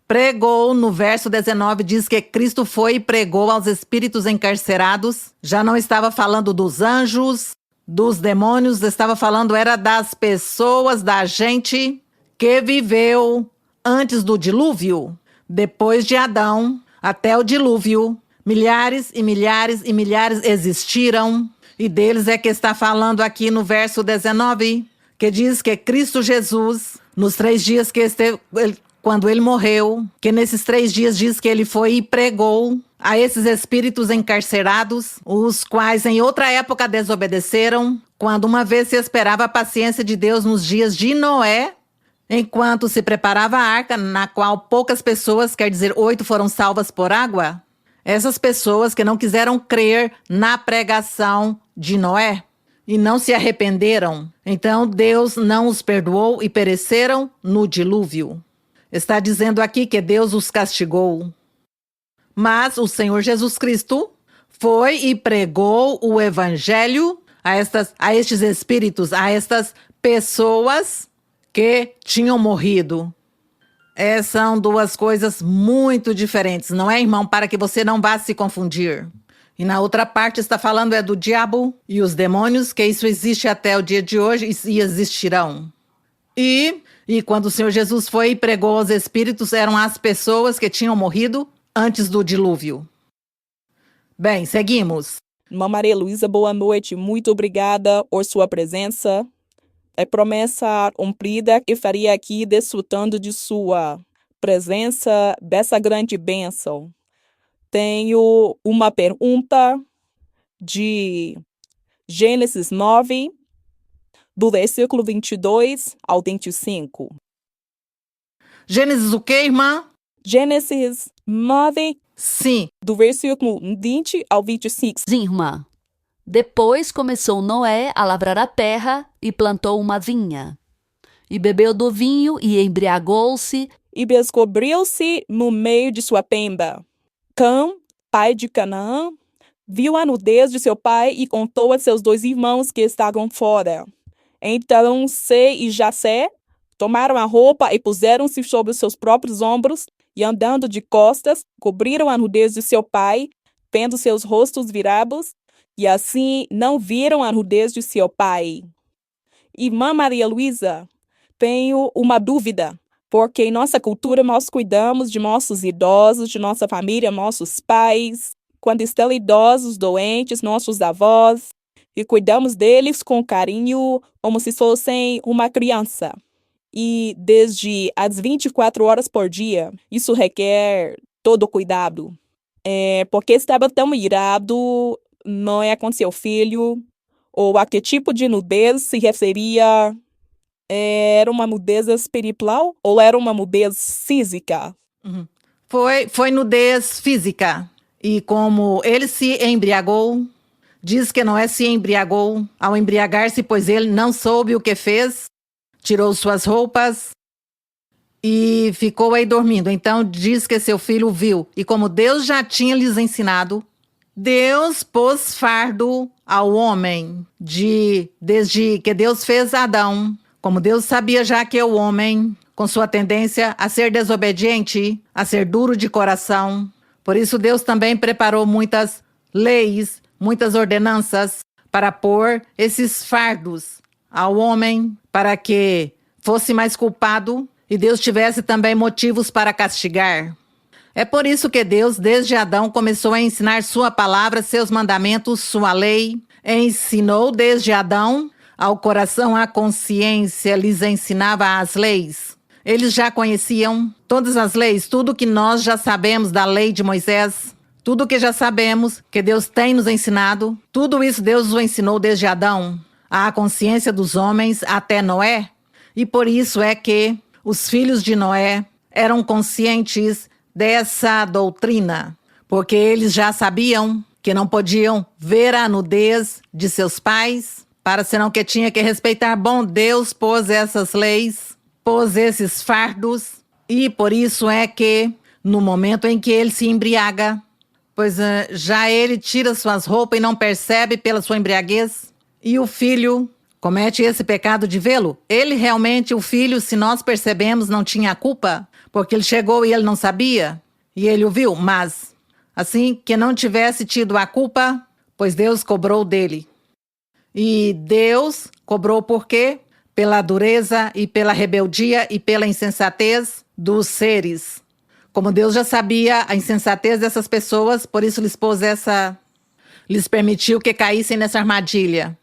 pregou, no verso 19, diz que Cristo foi e pregou aos espíritos encarcerados. Já não estava falando dos anjos, dos demônios, estava falando era das pessoas, da gente que viveu antes do dilúvio, depois de Adão, até o dilúvio. Milhares e milhares e milhares existiram, e deles é que está falando aqui no verso 19, que diz que Cristo Jesus, nos 3 dias que esteve, quando ele morreu, que nesses 3 dias diz que ele foi e pregou a esses espíritos encarcerados, os quais em outra época desobedeceram, quando uma vez se esperava a paciência de Deus nos dias de Noé, enquanto se preparava a arca, na qual poucas pessoas, quer dizer 8, foram salvas por água. Essas pessoas que não quiseram crer na pregação de Noé e não se arrependeram, então Deus não os perdoou e pereceram no dilúvio. Está dizendo aqui que Deus os castigou. Mas o Senhor Jesus Cristo foi e pregou o evangelho a estes espíritos, a estas pessoas que tinham morrido. São duas coisas muito diferentes, não é, irmão? Para que você não vá se confundir. E na outra parte está falando do diabo e os demônios, que isso existe até o dia de hoje e existirão. E quando o Senhor Jesus foi e pregou aos espíritos, eram as pessoas que tinham morrido antes do dilúvio. Bem, seguimos. Irmã Maria Luísa, boa noite. Muito obrigada por sua presença. É promessa cumprida que estaria aqui desfrutando de sua presença, dessa grande bênção. Tenho uma pergunta de Gênesis 9, do versículo 22 ao 25. Gênesis o quê, irmã? Gênesis 9, Sim. do versículo 20 ao 25. Sim, irmã. Depois começou Noé a lavrar a terra e plantou uma vinha. E bebeu do vinho e embriagou-se. E descobriu-se no meio de sua tenda. Cã, pai de Canaã, viu a nudez de seu pai e contou a seus 2 irmãos que estavam fora. Então Sé e Jafé tomaram a roupa e puseram-se sobre os seus próprios ombros e, andando de costas, cobriram a nudez de seu pai, tendo seus rostos virados, e assim não viram a nudez de seu pai. Irmã Maria Luísa, tenho uma dúvida, porque em nossa cultura nós cuidamos de nossos idosos, de nossa família, nossos pais, quando estão idosos, doentes, nossos avós, e cuidamos deles com carinho, como se fossem uma criança. E desde as 24 horas por dia, isso requer todo cuidado. Porque estava tão irado, não é com seu filho, ou a que tipo de nudez se referia? Era uma nudez espiritual ou era uma nudez física? Uhum. Foi nudez física. E como ele se embriagou, diz que Noé se embriagou ao embriagar-se, pois ele não soube o que fez, tirou suas roupas e ficou aí dormindo. Então diz que seu filho viu. E como Deus já tinha lhes ensinado, Deus pôs fardo ao homem desde que Deus fez Adão. Como Deus sabia já que o homem, com sua tendência a ser desobediente, a ser duro de coração, por isso Deus também preparou muitas leis, muitas ordenanças para pôr esses fardos ao homem, para que fosse mais culpado e Deus tivesse também motivos para castigar. É por isso que Deus, desde Adão, começou a ensinar sua palavra, seus mandamentos, sua lei. Ensinou desde Adão ao coração, à consciência, lhes ensinava as leis. Eles já conheciam todas as leis, tudo que nós já sabemos da lei de Moisés, tudo que já sabemos que Deus tem nos ensinado, tudo isso Deus o ensinou desde Adão, à consciência dos homens até Noé. E por isso é que os filhos de Noé eram conscientes dessa doutrina, porque eles já sabiam que não podiam ver a nudez de seus pais, para senão que tinha que respeitar. Bom, Deus pôs essas leis, pôs esses fardos, e por isso é que no momento em que ele se embriaga, pois já ele tira suas roupas e não percebe pela sua embriaguez, e o filho comete esse pecado de vê-lo. Ele realmente, o filho, se nós percebemos, não tinha culpa, porque ele chegou e ele não sabia, e ele o viu, mas assim que não tivesse tido a culpa, pois Deus cobrou dele. E Deus cobrou por quê? Pela dureza e pela rebeldia e pela insensatez dos seres. Como Deus já sabia a insensatez dessas pessoas, por isso lhes permitiu que caíssem nessa armadilha.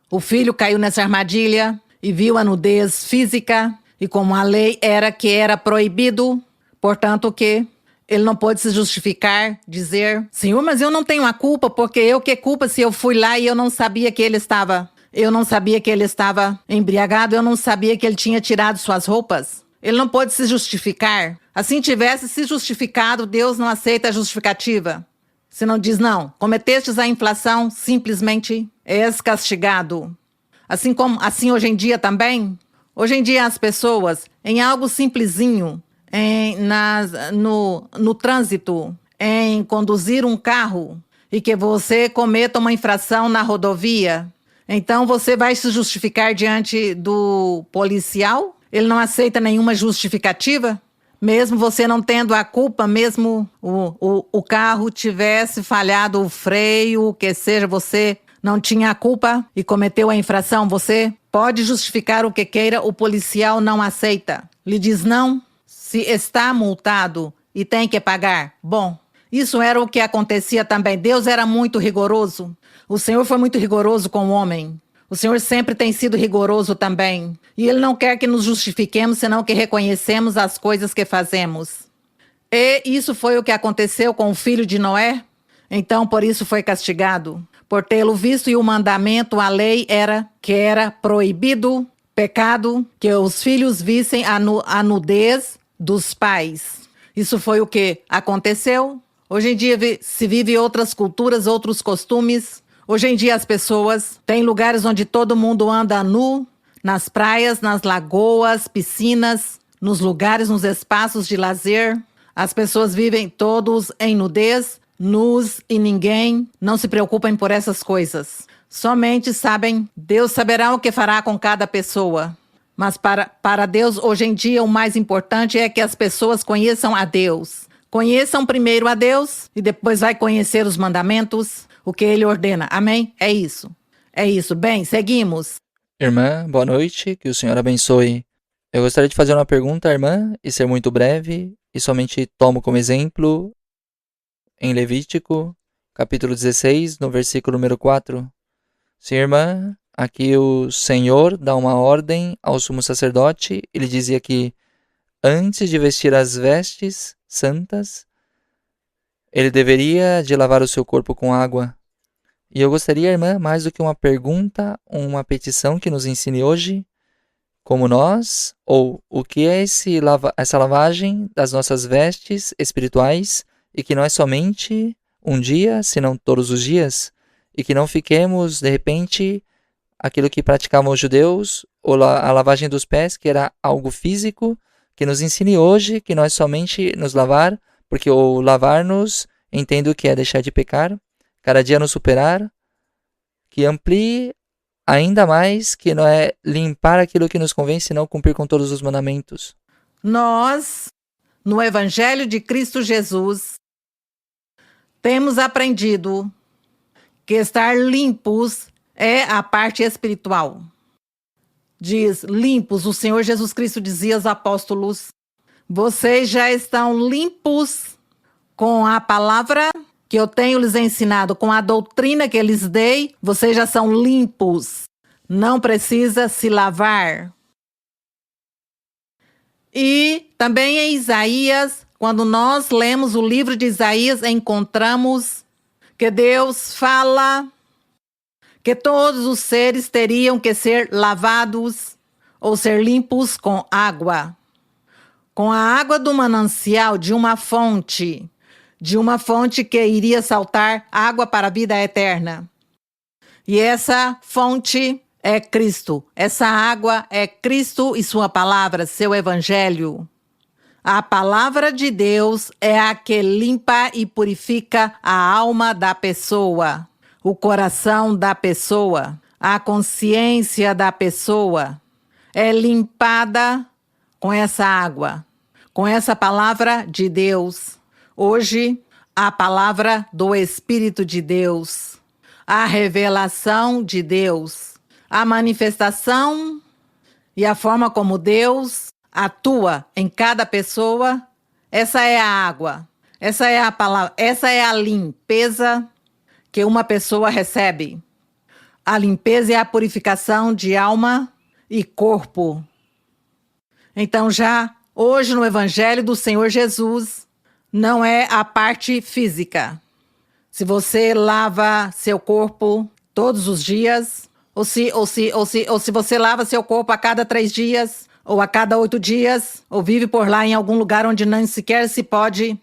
O filho caiu nessa armadilha e viu a nudez física, e como a lei era que era proibido, portanto que ele não pôde se justificar, dizer: Senhor, mas eu não tenho a culpa, porque eu que culpa se eu fui lá e eu não sabia que ele estava embriagado, eu não sabia que ele tinha tirado suas roupas. Ele não pôde se justificar. Assim tivesse se justificado, Deus não aceita a justificativa. Se não diz, não, cometestes a infração, simplesmente és castigado. Assim hoje em dia também. Hoje em dia as pessoas, em algo simplesinho, no trânsito, em conduzir um carro, e que você cometa uma infração na rodovia, então você vai se justificar diante do policial? Ele não aceita nenhuma justificativa? Mesmo você não tendo a culpa, mesmo o carro tivesse falhado o freio, o que seja, você não tinha a culpa e cometeu a infração, você pode justificar o que queira, o policial não aceita. Lhe diz não, se está multado e tem que pagar. Bom, isso era o que acontecia também. Deus era muito rigoroso. O Senhor foi muito rigoroso com o homem. O Senhor sempre tem sido rigoroso também. E Ele não quer que nos justifiquemos, senão que reconhecemos as coisas que fazemos. E isso foi o que aconteceu com o filho de Noé. Então, por isso foi castigado. Por tê-lo visto, e o mandamento, a lei era que era proibido, pecado, que os filhos vissem a nudez dos pais. Isso foi o que aconteceu. Hoje em dia se vive outras culturas, outros costumes. Hoje em dia as pessoas têm lugares onde todo mundo anda nu, nas praias, nas lagoas, piscinas, nos lugares, nos espaços de lazer. As pessoas vivem todos em nudez, nus, e ninguém não se preocupem por essas coisas. Somente sabem, Deus saberá o que fará com cada pessoa. Mas para Deus, hoje em dia, o mais importante é que as pessoas conheçam a Deus. Conheçam primeiro a Deus e depois vai conhecer os mandamentos, o que Ele ordena. Amém? É isso. É isso. Bem, seguimos. Irmã, boa noite, que o Senhor abençoe. Eu gostaria de fazer uma pergunta, irmã, e ser muito breve, e somente tomo como exemplo em Levítico, capítulo 16, no versículo número 4. Sim, irmã, aqui o Senhor dá uma ordem ao sumo sacerdote. Ele dizia que antes de vestir as vestes santas, ele deveria de lavar o seu corpo com água. E eu gostaria, irmã, mais do que uma pergunta, uma petição que nos ensine hoje, como nós, ou o que é essa lavagem das nossas vestes espirituais, e que não é somente um dia, senão todos os dias, e que não fiquemos, de repente, aquilo que praticavam os judeus, ou a lavagem dos pés, que era algo físico, que nos ensine hoje que nós somente nos lavar, porque o lavar-nos, entendo que é deixar de pecar, cada dia nos superar, que amplie ainda mais, que não é limpar aquilo que nos convém, senão cumprir com todos os mandamentos. Nós, no Evangelho de Cristo Jesus, temos aprendido que estar limpos é a parte espiritual. Diz, limpos, o Senhor Jesus Cristo dizia aos apóstolos, vocês já estão limpos com a palavra que eu tenho lhes ensinado, com a doutrina que eu lhes dei, vocês já são limpos. Não precisa se lavar. E também em Isaías, quando nós lemos o livro de Isaías, encontramos que Deus fala que todos os seres teriam que ser lavados ou ser limpos com água. Com a água do manancial de uma fonte que iria saltar água para a vida eterna. E essa fonte é Cristo. Essa água é Cristo e sua palavra, seu evangelho. A palavra de Deus é a que limpa e purifica a alma da pessoa, o coração da pessoa, a consciência da pessoa. É limpada com essa água, com essa palavra de Deus. Hoje, a palavra do Espírito de Deus, a revelação de Deus, a manifestação e a forma como Deus atua em cada pessoa, essa é a água, essa é a palavra, essa é a limpeza que uma pessoa recebe. A limpeza é a purificação de alma e corpo. Então já hoje no Evangelho do Senhor Jesus, não é a parte física. Se você lava seu corpo todos os dias, ou se você lava seu corpo a cada 3 dias, ou a cada 8 dias, ou vive por lá em algum lugar onde nem sequer se pode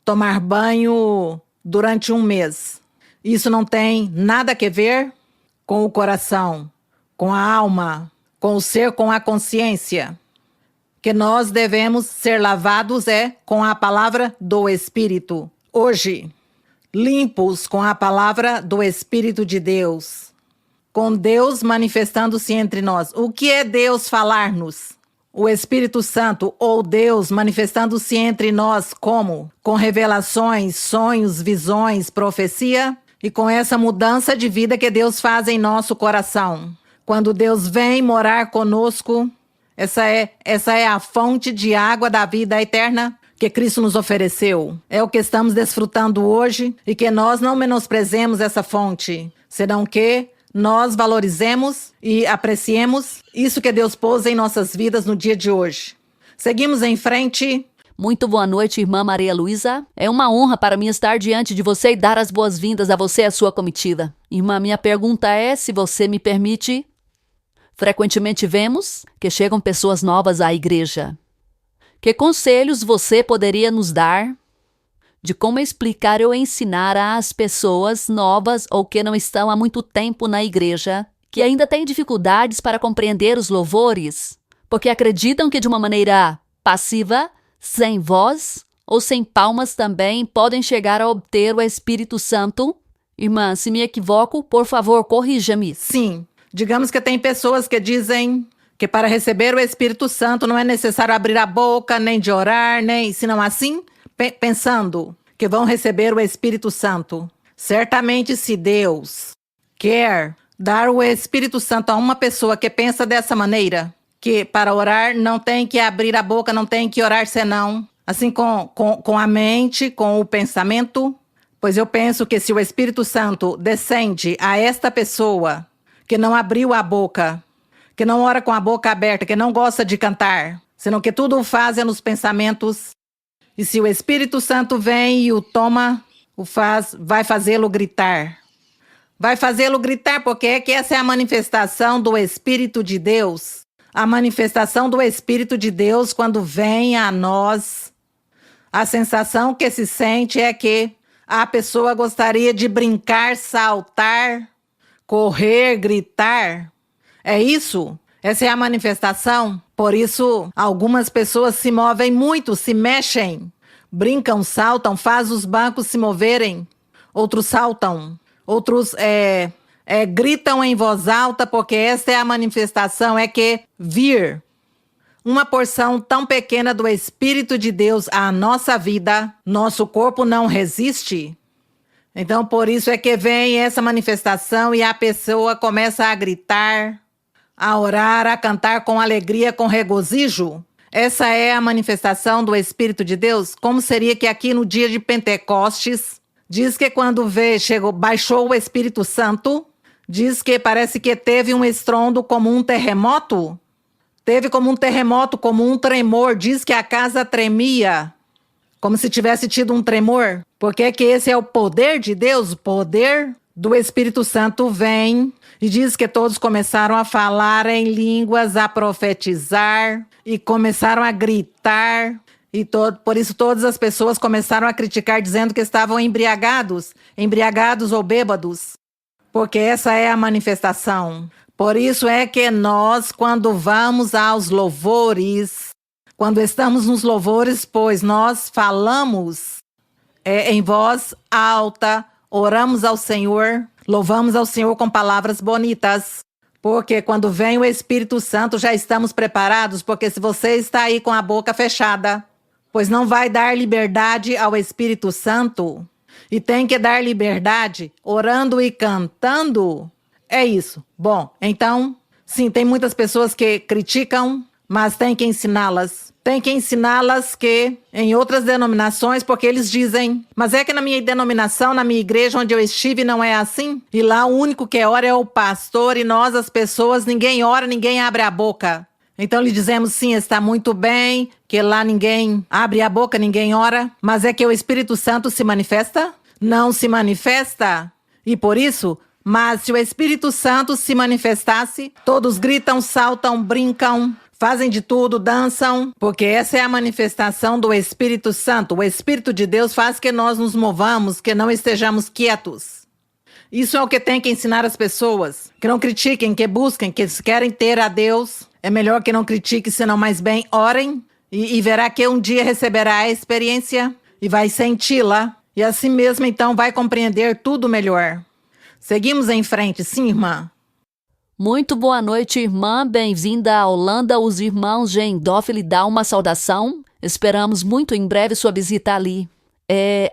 tomar banho durante 1 mês. Isso não tem nada a ver com o coração, com a alma, com o ser, com a consciência. Que nós devemos ser lavados com a palavra do Espírito. Hoje, limpos com a palavra do Espírito de Deus. Com Deus manifestando-se entre nós. O que é Deus falar-nos? o Espírito Santo ou Deus manifestando-se entre nós como? Com revelações, sonhos, visões, profecia e com essa mudança de vida que Deus faz em nosso coração. Quando Deus vem morar conosco, essa é a fonte de água da vida eterna que Cristo nos ofereceu. É o que estamos desfrutando hoje e que nós não menosprezemos essa fonte, senão que nós valorizemos e apreciemos isso que Deus pôs em nossas vidas no dia de hoje. Seguimos em frente. Muito boa noite, irmã Maria Luísa. É uma honra para mim estar diante de você e dar as boas-vindas a você e a sua comitiva. Irmã, minha pergunta é, se você me permite, frequentemente vemos que chegam pessoas novas à igreja. Que conselhos você poderia nos dar de como explicar ou ensinar às pessoas novas ou que não estão há muito tempo na igreja, que ainda têm dificuldades para compreender os louvores, porque acreditam que de uma maneira passiva, sem voz ou sem palmas também podem chegar a obter o Espírito Santo? Irmã, se me equivoco, por favor, corrija-me. Sim, digamos que tem pessoas que dizem que para receber o Espírito Santo não é necessário abrir a boca, nem de orar, nem senão assim, pensando que vão receber o Espírito Santo. Certamente, se Deus quer dar o Espírito Santo a uma pessoa que pensa dessa maneira, que para orar não tem que abrir a boca, não tem que orar senão, assim com a mente, com o pensamento, pois eu penso que se o Espírito Santo descende a esta pessoa que não abriu a boca, que não ora com a boca aberta, que não gosta de cantar, senão que tudo o faz é nos pensamentos. E se o Espírito Santo vem e o toma, vai fazê-lo gritar. Vai fazê-lo gritar porque é que essa é a manifestação do Espírito de Deus. A manifestação do Espírito de Deus quando vem a nós. A sensação que se sente é que a pessoa gostaria de brincar, saltar, correr, gritar. É isso? Essa é a manifestação? Por isso, algumas pessoas se movem muito, se mexem, brincam, saltam, faz os bancos se moverem. Outros saltam, outros gritam em voz alta, porque essa é a manifestação, é que vir uma porção tão pequena do Espírito de Deus à nossa vida, nosso corpo não resiste. Então, por isso é que vem essa manifestação e a pessoa começa a gritar, a orar, a cantar com alegria, com regozijo. Essa é a manifestação do Espírito de Deus. Como seria que aqui no dia de Pentecostes, diz que quando baixou o Espírito Santo, diz que parece que teve um estrondo como um terremoto. Teve como um terremoto, como um tremor. Diz que a casa tremia, como se tivesse tido um tremor. Porque é que esse é o poder de Deus, o poder do Espírito Santo vem. E diz que todos começaram a falar em línguas, a profetizar e começaram a gritar. E por isso todas as pessoas começaram a criticar, dizendo que estavam embriagados ou bêbados. Porque essa é a manifestação. Por isso é que nós, quando vamos aos louvores, quando estamos nos louvores, pois nós falamos em voz alta, oramos ao Senhor, louvamos ao Senhor com palavras bonitas, porque quando vem o Espírito Santo já estamos preparados, porque se você está aí com a boca fechada, pois não vai dar liberdade ao Espírito Santo, e tem que dar liberdade orando e cantando, é isso. Bom, então, sim, tem muitas pessoas que criticam, mas tem que ensiná-las. Tem que ensiná-las que em outras denominações, porque eles dizem, mas é que na minha denominação, na minha igreja onde eu estive, não é assim? E lá o único que ora é o pastor e nós, as pessoas, ninguém ora, ninguém abre a boca. Então lhe dizemos, sim, está muito bem, que lá ninguém abre a boca, ninguém ora, mas é que o Espírito Santo se manifesta? Não se manifesta. E por isso, mas se o Espírito Santo se manifestasse, todos gritam, saltam, brincam, fazem de tudo, dançam, porque essa é a manifestação do Espírito Santo. O Espírito de Deus faz que nós nos movamos, que não estejamos quietos. Isso é o que tem que ensinar as pessoas, que não critiquem, que busquem, que se querem ter a Deus, é melhor que não critique, senão mais bem orem, e verá que um dia receberá a experiência e vai senti-la, e assim mesmo então vai compreender tudo melhor. Seguimos em frente, sim, irmã? Muito boa noite, irmã. Bem-vinda à Holanda. Os irmãos Gendorf lhe dão uma saudação. Esperamos muito em breve sua visita ali.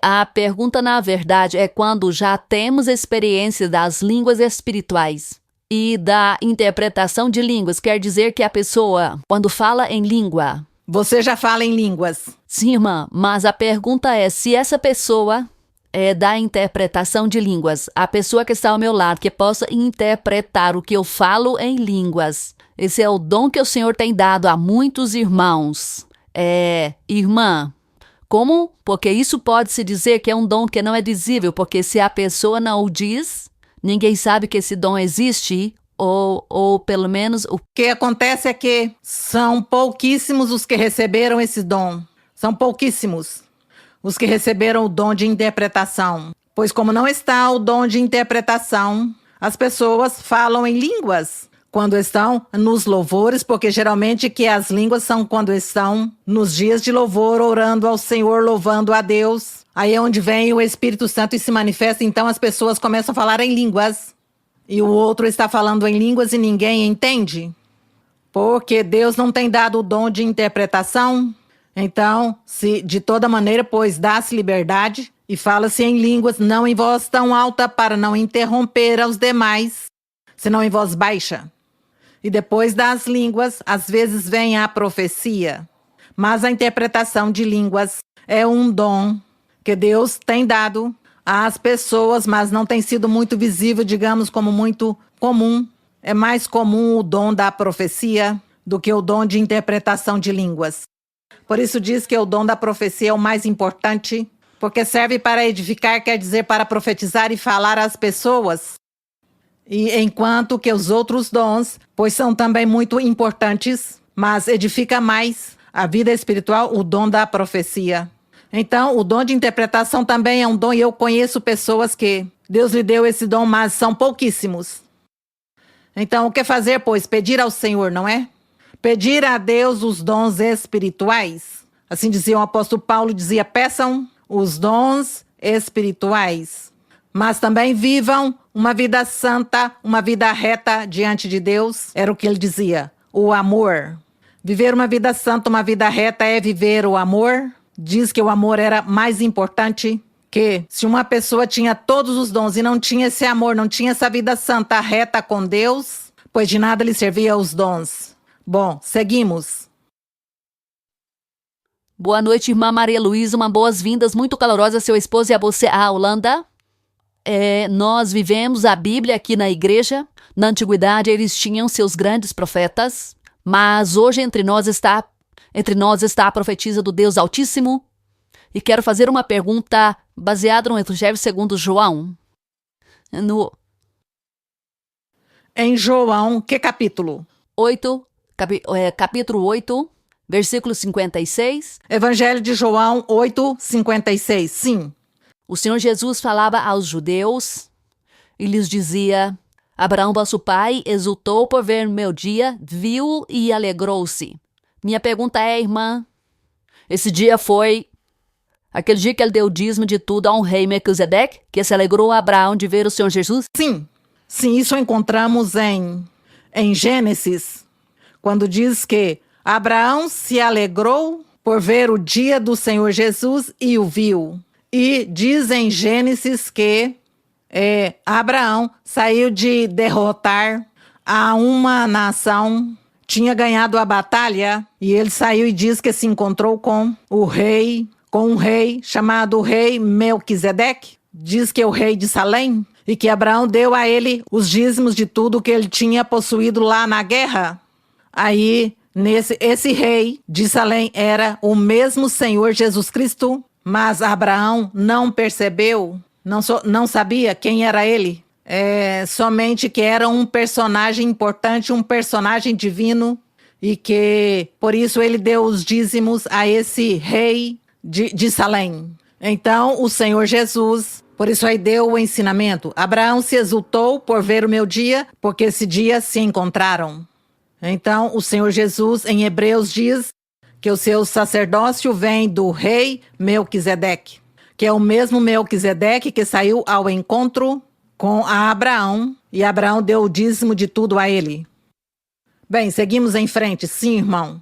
A pergunta, na verdade, é quando já temos experiência das línguas espirituais e da interpretação de línguas. Quer dizer que a pessoa, quando fala em língua... Você já fala em línguas. Sim, irmã, mas a pergunta é se essa pessoa é da interpretação de línguas, a pessoa que está ao meu lado, que possa interpretar o que eu falo em línguas. Esse é o dom que o Senhor tem dado a muitos irmãos. Irmã, como? Porque isso pode-se dizer que é um dom que não é visível, porque se a pessoa não o diz, ninguém sabe que esse dom existe, ou pelo menos... O que acontece é que são pouquíssimos os que receberam esse dom. São pouquíssimos os que receberam o dom de interpretação. Pois como não está o dom de interpretação, as pessoas falam em línguas quando estão nos louvores, porque geralmente que as línguas são quando estão nos dias de louvor, orando ao Senhor, louvando a Deus. Aí é onde vem o Espírito Santo e se manifesta, então as pessoas começam a falar em línguas. E o outro está falando em línguas e ninguém entende. Porque Deus não tem dado o dom de interpretação. Então, se de toda maneira, pois dá-se liberdade e fala-se em línguas, não em voz tão alta para não interromper aos demais, senão em voz baixa. E depois das línguas, às vezes vem a profecia. Mas a interpretação de línguas é um dom que Deus tem dado às pessoas, mas não tem sido muito visível, digamos, como muito comum. É mais comum o dom da profecia do que o dom de interpretação de línguas. Por isso diz que o dom da profecia é o mais importante, porque serve para edificar, quer dizer, para profetizar e falar às pessoas. E enquanto que os outros dons, pois são também muito importantes, mas edifica mais a vida espiritual, o dom da profecia. Então, o dom de interpretação também é um dom, e eu conheço pessoas que Deus lhe deu esse dom, mas são pouquíssimos. Então, o que fazer, pois? Pedir ao Senhor, não é? Pedir a Deus os dons espirituais. Assim dizia o apóstolo Paulo, dizia, peçam os dons espirituais. Mas também vivam uma vida santa, uma vida reta diante de Deus. Era o que ele dizia, o amor. Viver uma vida santa, uma vida reta é viver o amor. Diz que o amor era mais importante, que se uma pessoa tinha todos os dons e não tinha esse amor, não tinha essa vida santa, reta com Deus, pois de nada lhe servia os dons. Bom, seguimos. Boa noite, irmã Maria Luísa. Uma boas-vindas muito calorosa a seu esposo e a você à Holanda. Nós vivemos a Bíblia aqui na igreja. Na antiguidade eles tinham seus grandes profetas, mas hoje entre nós está a profetisa do Deus Altíssimo. E quero fazer uma pergunta baseada no Evangelho segundo João. Em João, que capítulo? Capítulo 8, versículo 56. Evangelho de João 8, 56, sim. O Senhor Jesus falava aos judeus e lhes dizia, Abraão, vosso pai, exultou por ver meu dia, viu e alegrou-se. Minha pergunta é, irmã, esse dia foi aquele dia que ele deu o dízimo de tudo a um rei Melquisedeque, que se alegrou a Abraão de ver o Senhor Jesus? Sim, isso encontramos em Gênesis, quando diz que Abraão se alegrou por ver o dia do Senhor Jesus e o viu. E diz em Gênesis que Abraão saiu de derrotar a uma nação, tinha ganhado a batalha, e ele saiu e diz que se encontrou com um rei chamado rei Melquisedeque, diz que é o rei de Salém, e que Abraão deu a ele os dízimos de tudo que ele tinha possuído lá na guerra. Aí, esse rei de Salém era o mesmo Senhor Jesus Cristo, mas Abraão não percebeu, não sabia quem era ele. Somente que era um personagem importante, um personagem divino, e que por isso ele deu os dízimos a esse rei de Salém. Então, o Senhor Jesus, por isso aí deu o ensinamento. Abraão se exultou por ver o meu dia, porque esse dia se encontraram. Então, o Senhor Jesus, em Hebreus, diz que o seu sacerdócio vem do rei Melquisedeque, que é o mesmo Melquisedeque que saiu ao encontro com Abraão, e Abraão deu o dízimo de tudo a ele. Bem, seguimos em frente. Sim, irmão.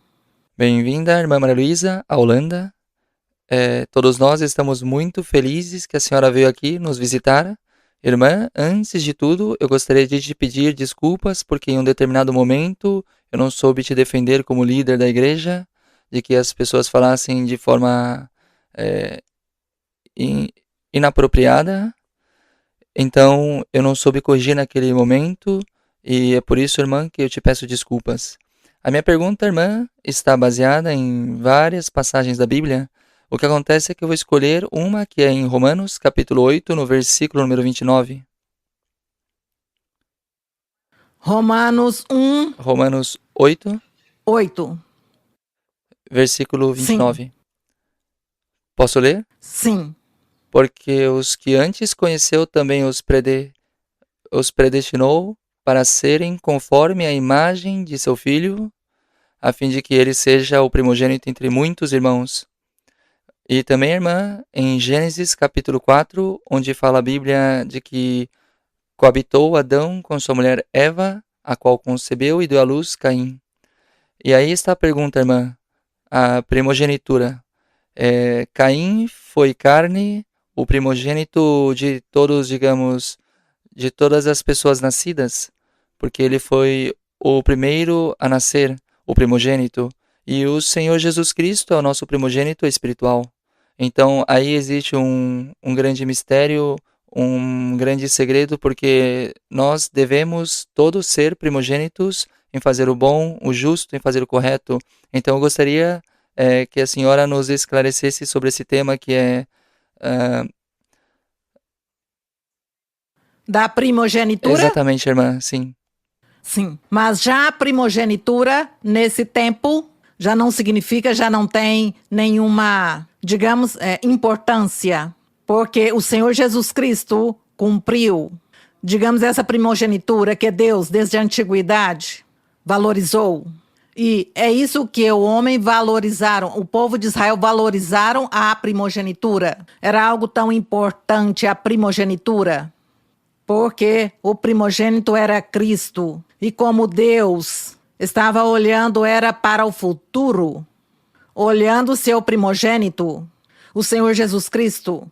Bem-vinda, irmã Maria Luísa, à Holanda. Todos nós estamos muito felizes que a senhora veio aqui nos visitar. Irmã, antes de tudo, eu gostaria de te pedir desculpas porque em um determinado momento eu não soube te defender como líder da igreja, de que as pessoas falassem de forma inapropriada. Então, eu não soube corrigir naquele momento e é por isso, irmã, que eu te peço desculpas. A minha pergunta, irmã, está baseada em várias passagens da Bíblia. O que acontece é que eu vou escolher uma que é em Romanos, capítulo 8, no versículo número 29. Romanos 1, Romanos 8, 8. versículo 29. Sim. Posso ler? Sim. Porque os que antes conheceu também os predestinou para serem conforme a imagem de seu Filho, a fim de que ele seja o primogênito entre muitos irmãos. E também, irmã, em Gênesis capítulo 4, onde fala a Bíblia de que coabitou Adão com sua mulher Eva, a qual concebeu e deu à luz Caim. E aí está a pergunta, irmã, a primogenitura. Caim foi carne, o primogênito de todos, digamos, de todas as pessoas nascidas, porque ele foi o primeiro a nascer, o primogênito, e o Senhor Jesus Cristo é o nosso primogênito espiritual. Então, aí existe um grande mistério, um grande segredo, porque nós devemos todos ser primogênitos em fazer o bom, o justo, em fazer o correto. Então, eu gostaria que a senhora nos esclarecesse sobre esse tema que é Da primogenitura? exatamente, irmã, sim. Sim. Mas já a primogenitura, nesse tempo, já não significa, já não tem nenhuma, digamos, importância. Porque o Senhor Jesus Cristo cumpriu, digamos, essa primogenitura que Deus, desde a antiguidade, valorizou. E é isso que o homem valorizaram, o povo de Israel valorizaram a primogenitura. Era algo tão importante a primogenitura, porque o primogênito era Cristo. E como Deus estava olhando, era para o futuro, olhando o seu primogênito, o Senhor Jesus Cristo.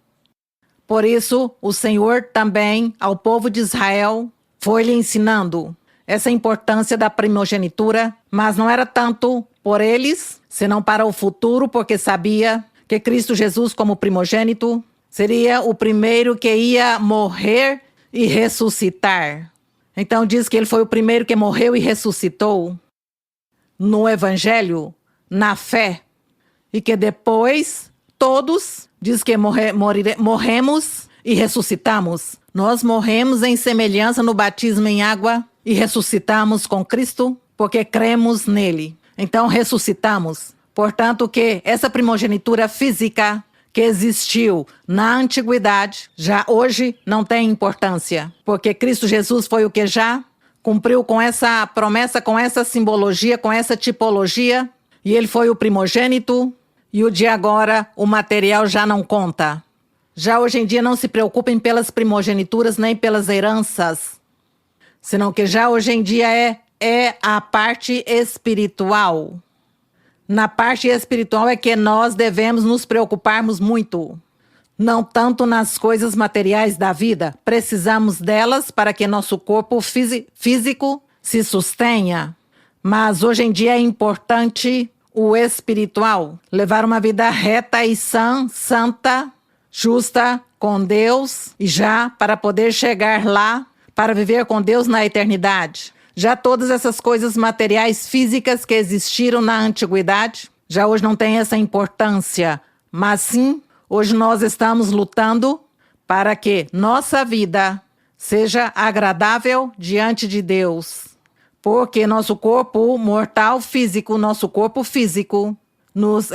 Por isso, o Senhor também, ao povo de Israel, foi lhe ensinando essa importância da primogenitura, mas não era tanto por eles, senão para o futuro, porque sabia que Cristo Jesus, como primogênito, seria o primeiro que ia morrer e ressuscitar. Então diz que ele foi o primeiro que morreu e ressuscitou no Evangelho, na fé, e que depois todos, diz que morremos e ressuscitamos. Nós morremos em semelhança no batismo em água e ressuscitamos com Cristo porque cremos nele. Então ressuscitamos. Portanto, que essa primogenitura física que existiu na antiguidade, já hoje não tem importância, porque Cristo Jesus foi o que já cumpriu com essa promessa, com essa simbologia, com essa tipologia, e ele foi o primogênito, e o de agora, o material já não conta. Já hoje em dia não se preocupem pelas primogenituras nem pelas heranças, senão que já hoje em dia é a parte espiritual. Na parte espiritual é que nós devemos nos preocuparmos muito. Não tanto nas coisas materiais da vida. Precisamos delas para que nosso corpo físico se sustenha. Mas hoje em dia é importante o espiritual. Levar uma vida reta e santa, justa com Deus. E já para poder chegar lá, para viver com Deus na eternidade. Já todas essas coisas materiais físicas que existiram na antiguidade, já hoje não tem essa importância. Mas sim, hoje nós estamos lutando para que nossa vida seja agradável diante de Deus. Porque nosso corpo mortal físico, nosso corpo físico, nos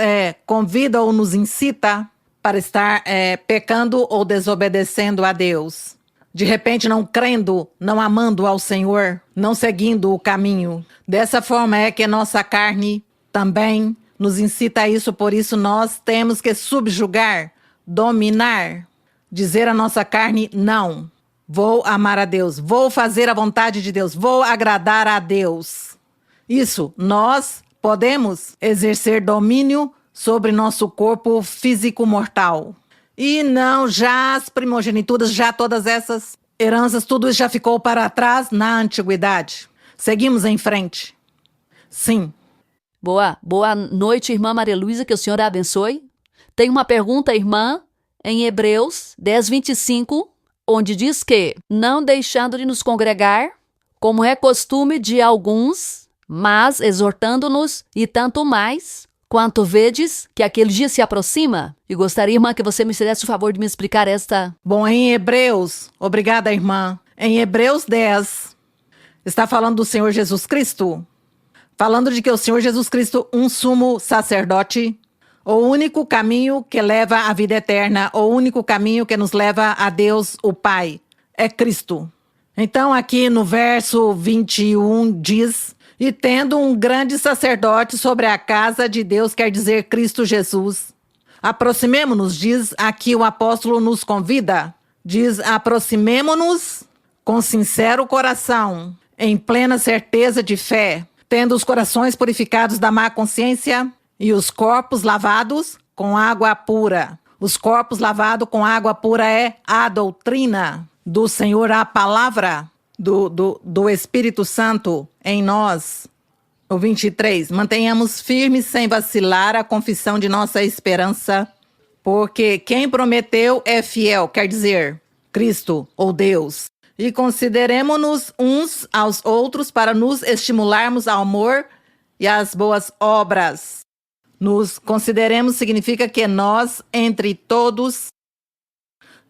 convida ou nos incita para estar pecando ou desobedecendo a Deus. De repente não crendo, não amando ao Senhor, não seguindo o caminho. Dessa forma é que nossa carne também nos incita a isso, por isso nós temos que subjugar, dominar, dizer à nossa carne não. vou amar a Deus, vou fazer a vontade de Deus, vou agradar a Deus. Isso, nós podemos exercer domínio sobre nosso corpo físico mortal. E não, já as primogenituras, já todas essas heranças, tudo isso já ficou para trás na antiguidade. Seguimos em frente. Sim. Boa noite, irmã Maria Luísa, que o Senhor a abençoe. Tem uma pergunta, irmã, em Hebreus 10:25, onde diz que, não deixando de nos congregar, como é costume de alguns, mas exortando-nos, e tanto mais, quanto vedes que aquele dia se aproxima. E gostaria, irmã, que você me fizesse o favor de me explicar esta... Bom, em Hebreus, obrigada, irmã. Em Hebreus 10, está falando do Senhor Jesus Cristo, falando de que o Senhor Jesus Cristo, um sumo sacerdote, o único caminho que leva à vida eterna, o único caminho que nos leva a Deus, o Pai, é Cristo. Então, aqui no verso 21 diz, e tendo um grande sacerdote sobre a casa de Deus, quer dizer Cristo Jesus. Aproximemo-nos, diz aqui o apóstolo nos convida, diz, aproximemo-nos com sincero coração, em plena certeza de fé, tendo os corações purificados da má consciência e os corpos lavados com água pura. Os corpos lavados com água pura é a doutrina do Senhor, a palavra do Espírito Santo em nós. O 23, mantenhamos firmes sem vacilar a confissão de nossa esperança, porque quem prometeu é fiel, quer dizer, Cristo ou Deus. E consideremo-nos uns aos outros para nos estimularmos ao amor e às boas obras. Nos consideremos significa que nós, entre todos,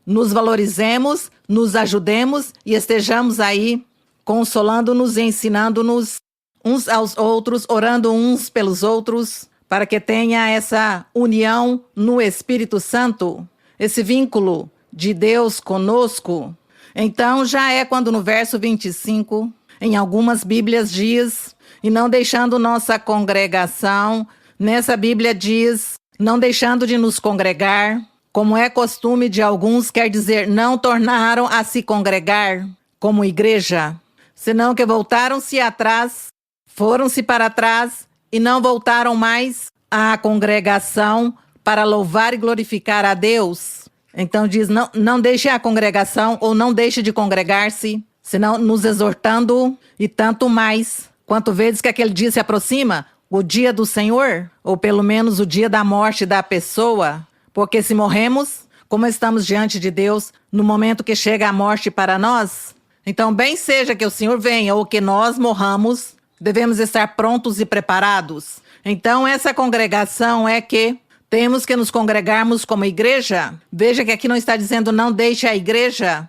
nos valorizemos, nos ajudemos e estejamos aí consolando-nos e ensinando-nos uns aos outros, orando uns pelos outros, para que tenha essa união no Espírito Santo, esse vínculo de Deus conosco. Então já é quando no verso 25, em algumas Bíblias diz, e não deixando nossa congregação, nessa Bíblia diz, não deixando de nos congregar, como é costume de alguns, quer dizer, não tornaram a se congregar como igreja, senão que voltaram-se atrás, foram-se para trás e não voltaram mais à congregação para louvar e glorificar a Deus. Então diz, não deixe a congregação ou não deixe de congregar-se, senão nos exortando e tanto mais, quanto vezes que aquele dia se aproxima, o dia do Senhor, ou pelo menos o dia da morte da pessoa, porque se morremos, como estamos diante de Deus, no momento que chega a morte para nós, então bem seja que o Senhor venha ou que nós morramos, devemos estar prontos e preparados. Então essa congregação é que temos que nos congregarmos como igreja. Veja que aqui não está dizendo não deixe a igreja,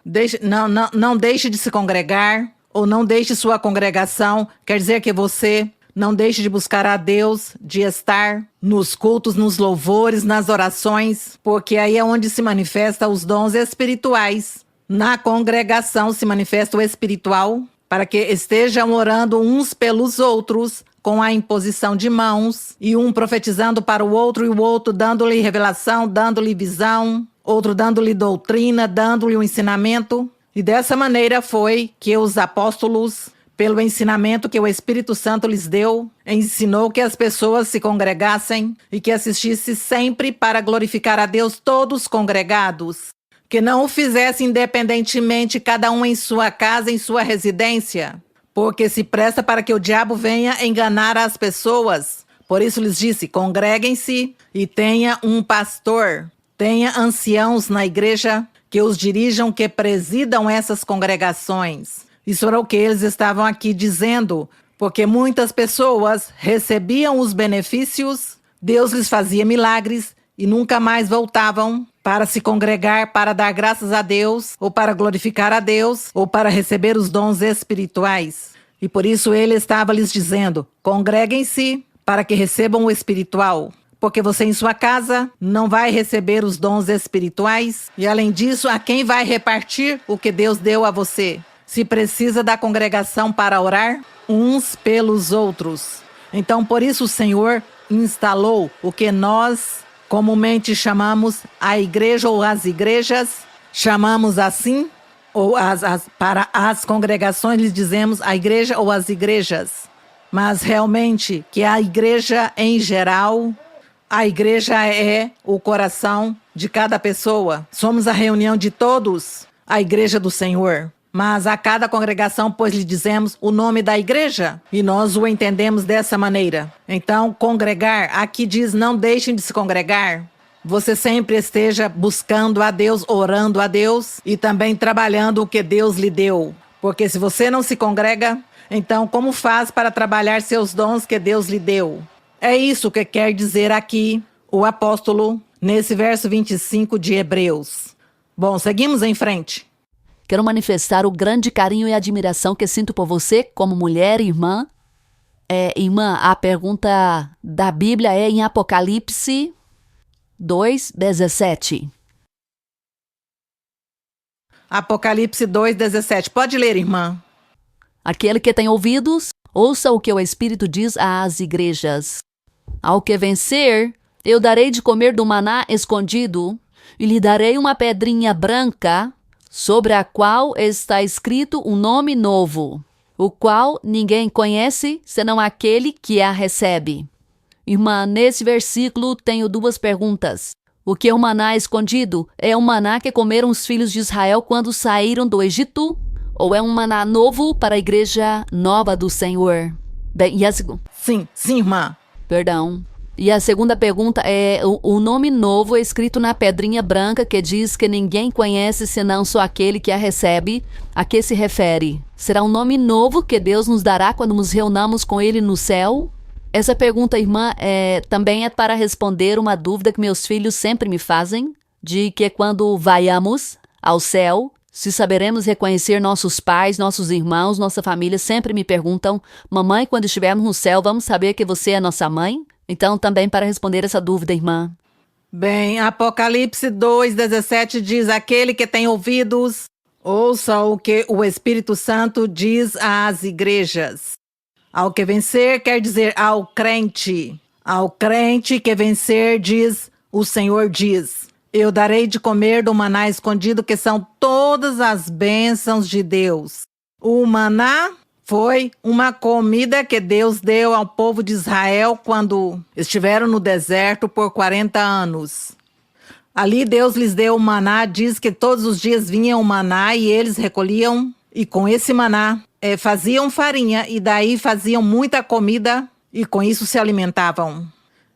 não deixe de se congregar, ou não deixe sua congregação, quer dizer que você não deixe de buscar a Deus, de estar nos cultos, nos louvores, nas orações, porque aí é onde se manifestam os dons espirituais. Na congregação se manifesta o espiritual, para que estejam orando uns pelos outros, com a imposição de mãos, e um profetizando para o outro, e o outro dando-lhe revelação, dando-lhe visão, outro dando-lhe doutrina, dando-lhe um ensinamento. E dessa maneira foi que os apóstolos, pelo ensinamento que o Espírito Santo lhes deu, ensinou que as pessoas se congregassem e que assistissem sempre para glorificar a Deus, todos congregados. Que não o fizessem independentemente, cada um em sua casa, em sua residência, porque se presta para que o diabo venha enganar as pessoas. Por isso lhes disse, congreguem-se e tenha um pastor, tenha anciãos na igreja que os dirijam, que presidam essas congregações. Isso era o que eles estavam aqui dizendo, porque muitas pessoas recebiam os benefícios, Deus lhes fazia milagres e nunca mais voltavam para se congregar, para dar graças a Deus, ou para glorificar a Deus, ou para receber os dons espirituais. E por isso ele estava lhes dizendo, congreguem-se para que recebam o espiritual. Porque você em sua casa não vai receber os dons espirituais. E além disso, a quem vai repartir o que Deus deu a você? Se precisa da congregação para orar uns pelos outros. Então, por isso o Senhor instalou o que nós comumente chamamos a igreja ou as igrejas, chamamos assim, ou para as congregações lhes dizemos a igreja ou as igrejas. Mas realmente que a igreja em geral, a igreja é o coração de cada pessoa. Somos a reunião de todos, a igreja do Senhor. Mas a cada congregação, pois lhe dizemos o nome da igreja, e nós o entendemos dessa maneira. Então, congregar, aqui diz não deixem de se congregar. Você sempre esteja buscando a Deus, orando a Deus e também trabalhando o que Deus lhe deu. Porque se você não se congrega, então como faz para trabalhar seus dons que Deus lhe deu? É isso que quer dizer aqui o apóstolo nesse verso 25 de Hebreus. Bom, seguimos em frente. Quero manifestar o grande carinho e admiração que sinto por você como mulher e irmã. Irmã, a pergunta da Bíblia é em Apocalipse 2:17. Apocalipse 2:17. Pode ler, irmã. Aquele que tem ouvidos, ouça o que o Espírito diz às igrejas. Ao que vencer, eu darei de comer do maná escondido e lhe darei uma pedrinha branca sobre a qual está escrito um nome novo, o qual ninguém conhece senão aquele que a recebe. Irmã, nesse versículo tenho duas perguntas. O que é o maná escondido? É o maná que comeram os filhos de Israel quando saíram do Egito? Ou é um maná novo para a igreja nova do Senhor? Bem, Sim, irmã. Perdão. E a segunda pergunta é o nome novo escrito na pedrinha branca que diz que ninguém conhece senão só aquele que a recebe. A que se refere? Será um nome novo que Deus nos dará quando nos reunamos com Ele no céu? Essa pergunta, irmã, também é para responder uma dúvida que meus filhos sempre me fazem, de que quando vaiamos ao céu, se saberemos reconhecer nossos pais, nossos irmãos, nossa família, sempre me perguntam, mamãe, quando estivermos no céu, vamos saber que você é nossa mãe? Então, também para responder essa dúvida, irmã. Bem, Apocalipse 2:17 diz, aquele que tem ouvidos, ouça o que o Espírito Santo diz às igrejas. Ao que vencer quer dizer ao crente. Ao crente que vencer diz, o Senhor diz, eu darei de comer do maná escondido, que são todas as bênçãos de Deus. O maná foi uma comida que Deus deu ao povo de Israel quando estiveram no deserto por 40 anos. Ali Deus lhes deu o maná, diz que todos os dias vinha o maná e eles recolhiam e com esse maná faziam farinha e daí faziam muita comida e com isso se alimentavam.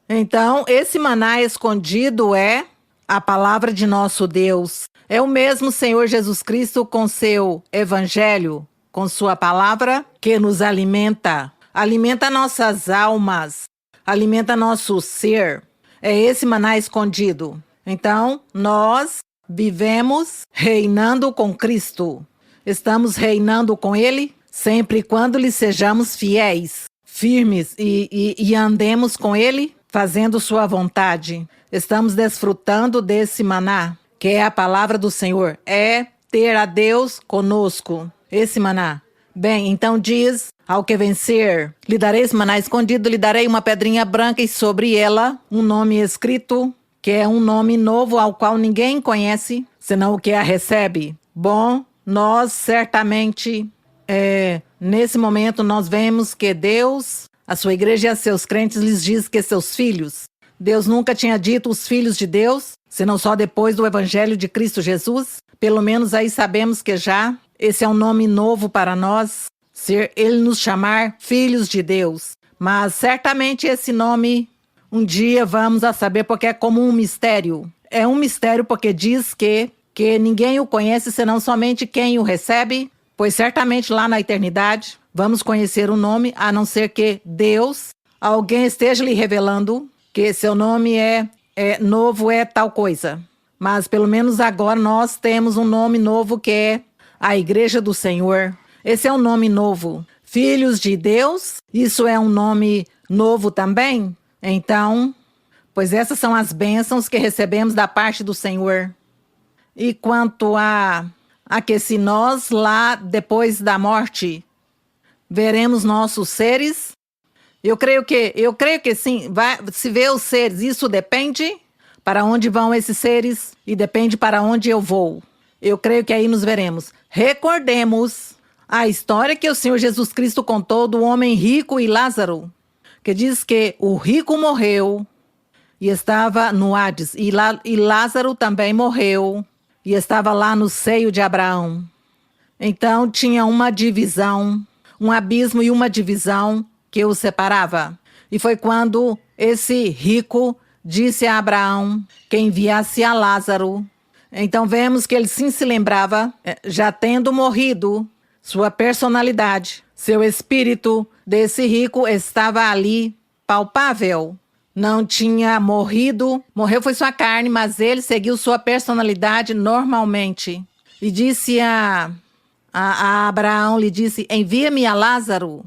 Então esse maná escondido é a palavra de nosso Deus. É o mesmo Senhor Jesus Cristo com seu evangelho, com sua palavra que nos alimenta, alimenta nossas almas, alimenta nosso ser. É esse maná escondido. Então, nós vivemos reinando com Cristo. Estamos reinando com Ele sempre e quando lhe sejamos fiéis, firmes e andemos com Ele, fazendo sua vontade. Estamos desfrutando desse maná, que é a palavra do Senhor. É ter a Deus conosco. Esse maná. Bem, então diz, ao que vencer, lhe darei esse maná escondido, lhe darei uma pedrinha branca e sobre ela um nome escrito, que é um nome novo ao qual ninguém conhece, senão o que a recebe. Bom, nós certamente, nesse momento nós vemos que Deus, a sua igreja e a seus crentes lhes diz que seus filhos, Deus nunca tinha dito os filhos de Deus, senão só depois do evangelho de Cristo Jesus. Pelo menos aí sabemos que já esse é um nome novo para nós, Ele nos chamar filhos de Deus. Mas certamente esse nome um dia vamos a saber, porque é como um mistério. É um mistério porque diz que ninguém o conhece senão somente quem o recebe, pois certamente lá na eternidade vamos conhecer o nome, a não ser que Deus, alguém esteja lhe revelando que seu nome é novo, é tal coisa. Mas pelo menos agora nós temos um nome novo que é a Igreja do Senhor. Esse é um nome novo. Filhos de Deus, isso é um nome novo também. Então, pois essas são as bênçãos que recebemos da parte do Senhor. E quanto a que se nós lá depois da morte veremos nossos seres, eu creio que sim, vai se ver os seres, isso depende para onde vão esses seres e depende para onde eu vou. Eu creio que aí nos veremos. Recordemos a história que o Senhor Jesus Cristo contou do homem rico e Lázaro, que diz que o rico morreu e estava no Hades, e Lázaro também morreu e estava lá no seio de Abraão. Então tinha uma divisão, um abismo e uma divisão que o separava. E foi quando esse rico disse a Abraão que enviasse a Lázaro. Então vemos que ele sim se lembrava, já tendo morrido, sua personalidade, seu espírito desse rico estava ali palpável. Não tinha morrido, morreu foi sua carne, mas ele seguiu sua personalidade normalmente. E disse a Abraão, lhe disse, envia-me a Lázaro.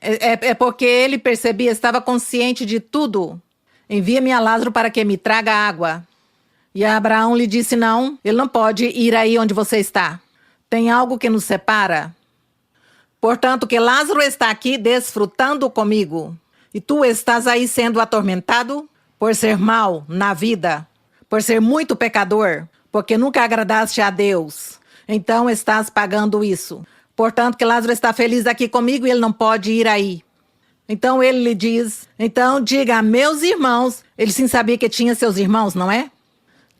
É porque ele percebia, estava consciente de tudo. Envia-me a Lázaro para que me traga água. E Abraão lhe disse, não, ele não pode ir aí onde você está. Tem algo que nos separa. Portanto, que Lázaro está aqui desfrutando comigo. E tu estás aí sendo atormentado por ser mau na vida, por ser muito pecador, porque nunca agradaste a Deus. Então estás pagando isso. Portanto, que Lázaro está feliz aqui comigo e ele não pode ir aí. Então ele lhe diz, então diga a meus irmãos, ele sim sabia que tinha seus irmãos, não é?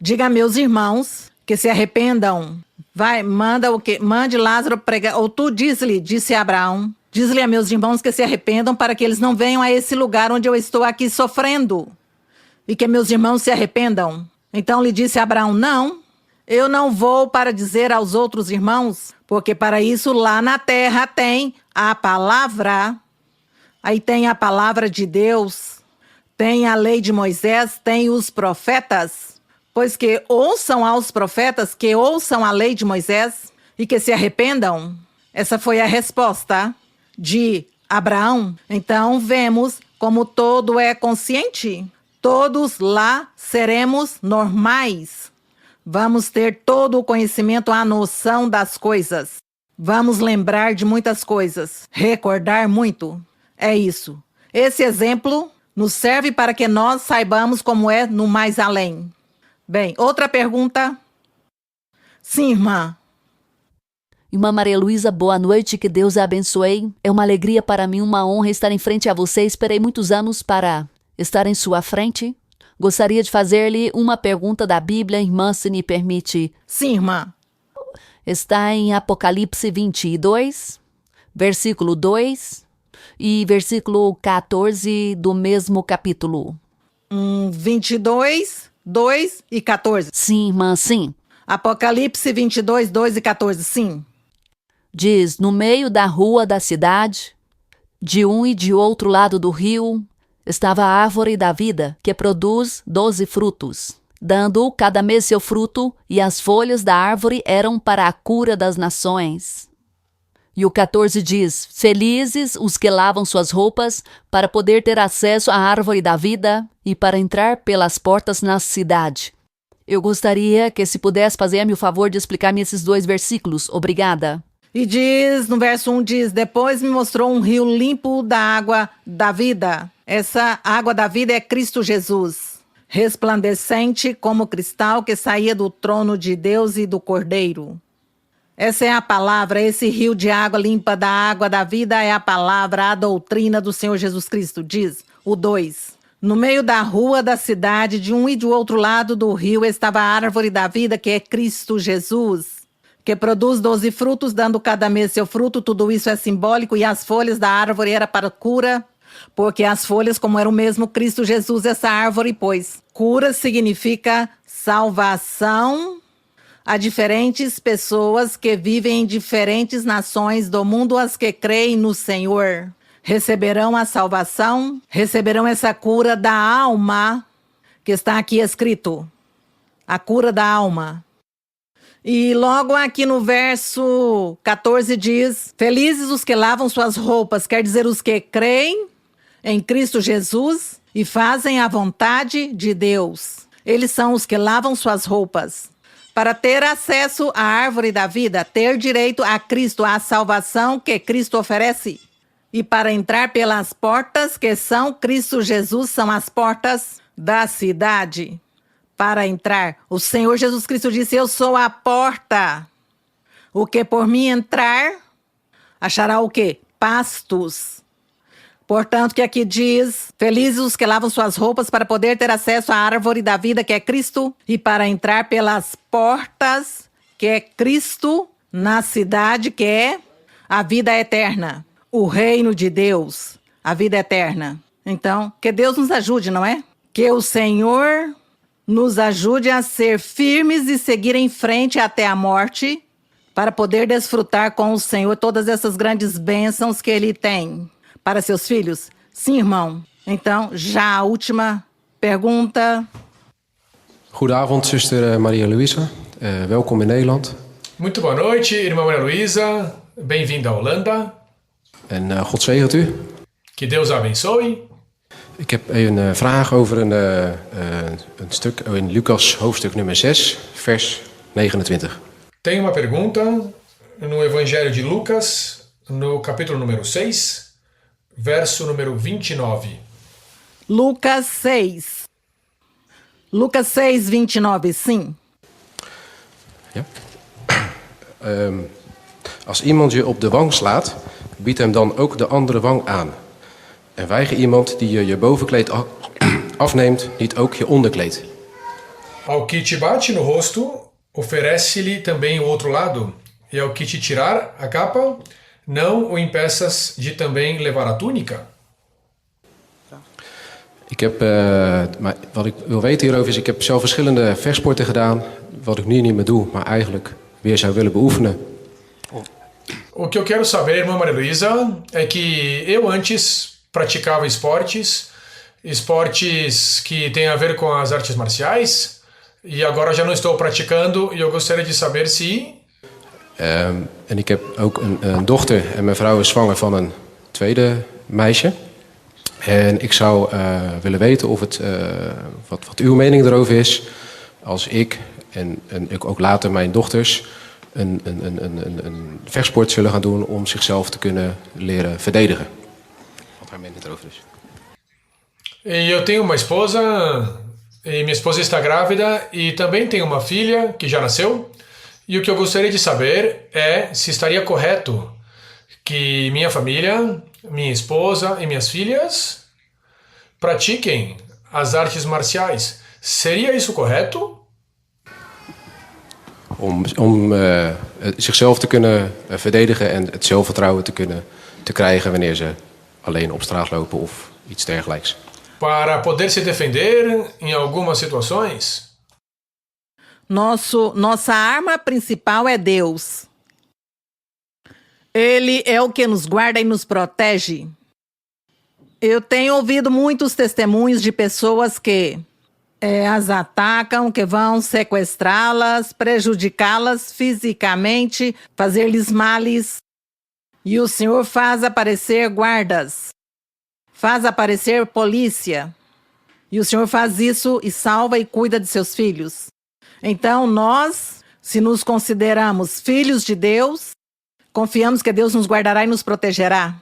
Diga a meus irmãos que se arrependam. Vai, mande Lázaro pregar, ou tu diz-lhe, disse Abraão, diz-lhe a meus irmãos que se arrependam para que eles não venham a esse lugar onde eu estou aqui sofrendo. E que meus irmãos se arrependam. Então lhe disse Abraão, não, eu não vou para dizer aos outros irmãos, porque para isso lá na terra tem a palavra, aí tem a palavra de Deus, tem a lei de Moisés, tem os profetas, pois que ouçam aos profetas, que ouçam a lei de Moisés e que se arrependam. Essa foi a resposta de Abraão. Então vemos como todo é consciente. Todos lá seremos normais. Vamos ter todo o conhecimento, a noção das coisas. Vamos lembrar de muitas coisas, recordar muito. É isso. Esse exemplo nos serve para que nós saibamos como é no mais além. Bem, outra pergunta? Sim, irmã. Irmã Maria Luísa, boa noite, que Deus a abençoe. É uma alegria para mim, uma honra estar em frente a você. Esperei muitos anos para estar em sua frente. Gostaria de fazer-lhe uma pergunta da Bíblia, irmã, se me permite. Sim, irmã. Está em Apocalipse 22, versículo 2 e versículo 14 do mesmo capítulo. 22, 2 e 14. Sim, irmã, sim. Apocalipse 22, 2 e 14, sim. Diz, no meio da rua da cidade, de um e de outro lado do rio, estava a árvore da vida, que produz 12 frutos, dando cada mês seu fruto, e as folhas da árvore eram para a cura das nações. E o 14 diz, felizes os que lavam suas roupas, para poder ter acesso à árvore da vida e para entrar pelas portas na cidade. Eu gostaria que, se pudesse, fazer-me o favor de explicar-me esses dois versículos. Obrigada. E diz, no verso 1 diz, depois me mostrou um rio limpo da água da vida. Essa água da vida é Cristo Jesus, resplandecente como cristal que saía do trono de Deus e do Cordeiro. Essa é a palavra, esse rio de água limpa da água da vida é a palavra, a doutrina do Senhor Jesus Cristo, diz o 2. No meio da rua da cidade, de um e de outro lado do rio, estava a árvore da vida, que é Cristo Jesus, que produz 12 frutos, dando cada mês seu fruto. Tudo isso é simbólico, e as folhas da árvore era para cura, porque as folhas, como era o mesmo Cristo Jesus, essa árvore, pois cura significa salvação a diferentes pessoas que vivem em diferentes nações do mundo, as que creem no Senhor. Receberão a salvação, receberão essa cura da alma, que está aqui escrito. A cura da alma. E logo aqui no verso 14 diz, felizes os que lavam suas roupas, quer dizer os que creem em Cristo Jesus e fazem a vontade de Deus. Eles são os que lavam suas roupas. Para ter acesso à árvore da vida, ter direito a Cristo, à salvação que Cristo oferece. E para entrar pelas portas que são Cristo Jesus, são as portas da cidade. para entrar. O Senhor Jesus Cristo disse: eu sou a porta. O que por mim entrar, achará o quê? Pastos. Portanto, que aqui diz: felizes os que lavam suas roupas para poder ter acesso à árvore da vida, que é Cristo, e para entrar pelas portas, que é Cristo, na cidade, que é a vida eterna. O reino de Deus, a vida eterna. Então, que Deus nos ajude, não é? Que o Senhor nos ajude a ser firmes e seguir em frente até a morte, para poder desfrutar com o Senhor todas essas grandes bênçãos que Ele tem para seus filhos. Sim, irmão. Então, já a última pergunta. Goedenavond, zuster Maria Luisa. Welkom in Nederland. Muito boa noite, irmã Maria Luísa. Bem-vinda à Holanda. En God zegent u. Que Deus a abençoe. Ik heb een vraag over een stuk in Lucas hoofdstuk nummer 6, vers 29. Tem uma pergunta no Evangelho de Lucas, no capítulo número 6, verso número 29. Lucas 6. Lucas 6, 29, sim. Ja. Als iemand je op de wang slaat, bied hem dan ook de andere wang aan. En weiger iemand die je bovenkleed afneemt, niet ook je onderkleed. Ao que te bate no rosto, oferece-lhe também o outro lado. E ao que te tirar a capa, não o impeças de também levar a túnica. Wat ik wil weten hierover is, ik heb zelf verschillende vechtsporten gedaan, wat ik nu niet meer doe, maar eigenlijk weer zou willen beoefenen. O que eu quero saber, irmã Maria Luísa, é que eu antes praticava esportes que têm a ver com as artes marciais, e agora já não estou praticando, e eu gostaria de saber se... En ik heb ook een dochter en mijn vrouw is zwanger van een tweede meisje. En ik zou willen weten of wat uw mening erover is, als ik en ik ook later mijn dochters een vechtsport zullen gaan doen om zichzelf te kunnen leren verdedigen. Wat haar mening erover is. E eu tenho uma esposa, e minha esposa está grávida, e também tenho uma filha que já nasceu. E o que eu gostaria de saber é se estaria correto que minha família, minha esposa e minhas filhas pratiquem as artes marciais. Seria isso correto? Om zichzelf te kunnen verdedigen en het zelfvertrouwen te krijgen wanneer ze alleen op straat lopen of iets dergelijks. Para poder se defender em algumas situações? Nossa arma principal é Deus. Ele é o que nos guarda e nos protege. Eu tenho ouvido muitos testemunhos de pessoas que as atacam, que vão sequestrá-las, prejudicá-las fisicamente, fazer-lhes males. E o Senhor faz aparecer guardas, faz aparecer polícia. E o Senhor faz isso e salva e cuida de seus filhos. Então nós, se nos consideramos filhos de Deus, confiamos que Deus nos guardará e nos protegerá.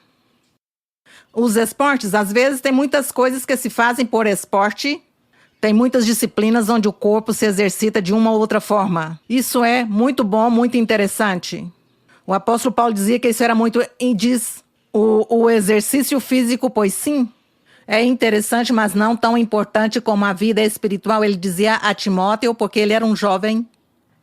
Os esportes, às vezes, tem muitas coisas que se fazem por esporte. Tem muitas disciplinas onde o corpo se exercita de uma ou outra forma. Isso é muito bom, muito interessante. O apóstolo Paulo dizia que isso era muito... E diz o exercício físico, pois sim, é interessante, mas não tão importante como a vida espiritual. Ele dizia a Timóteo, porque ele era um jovem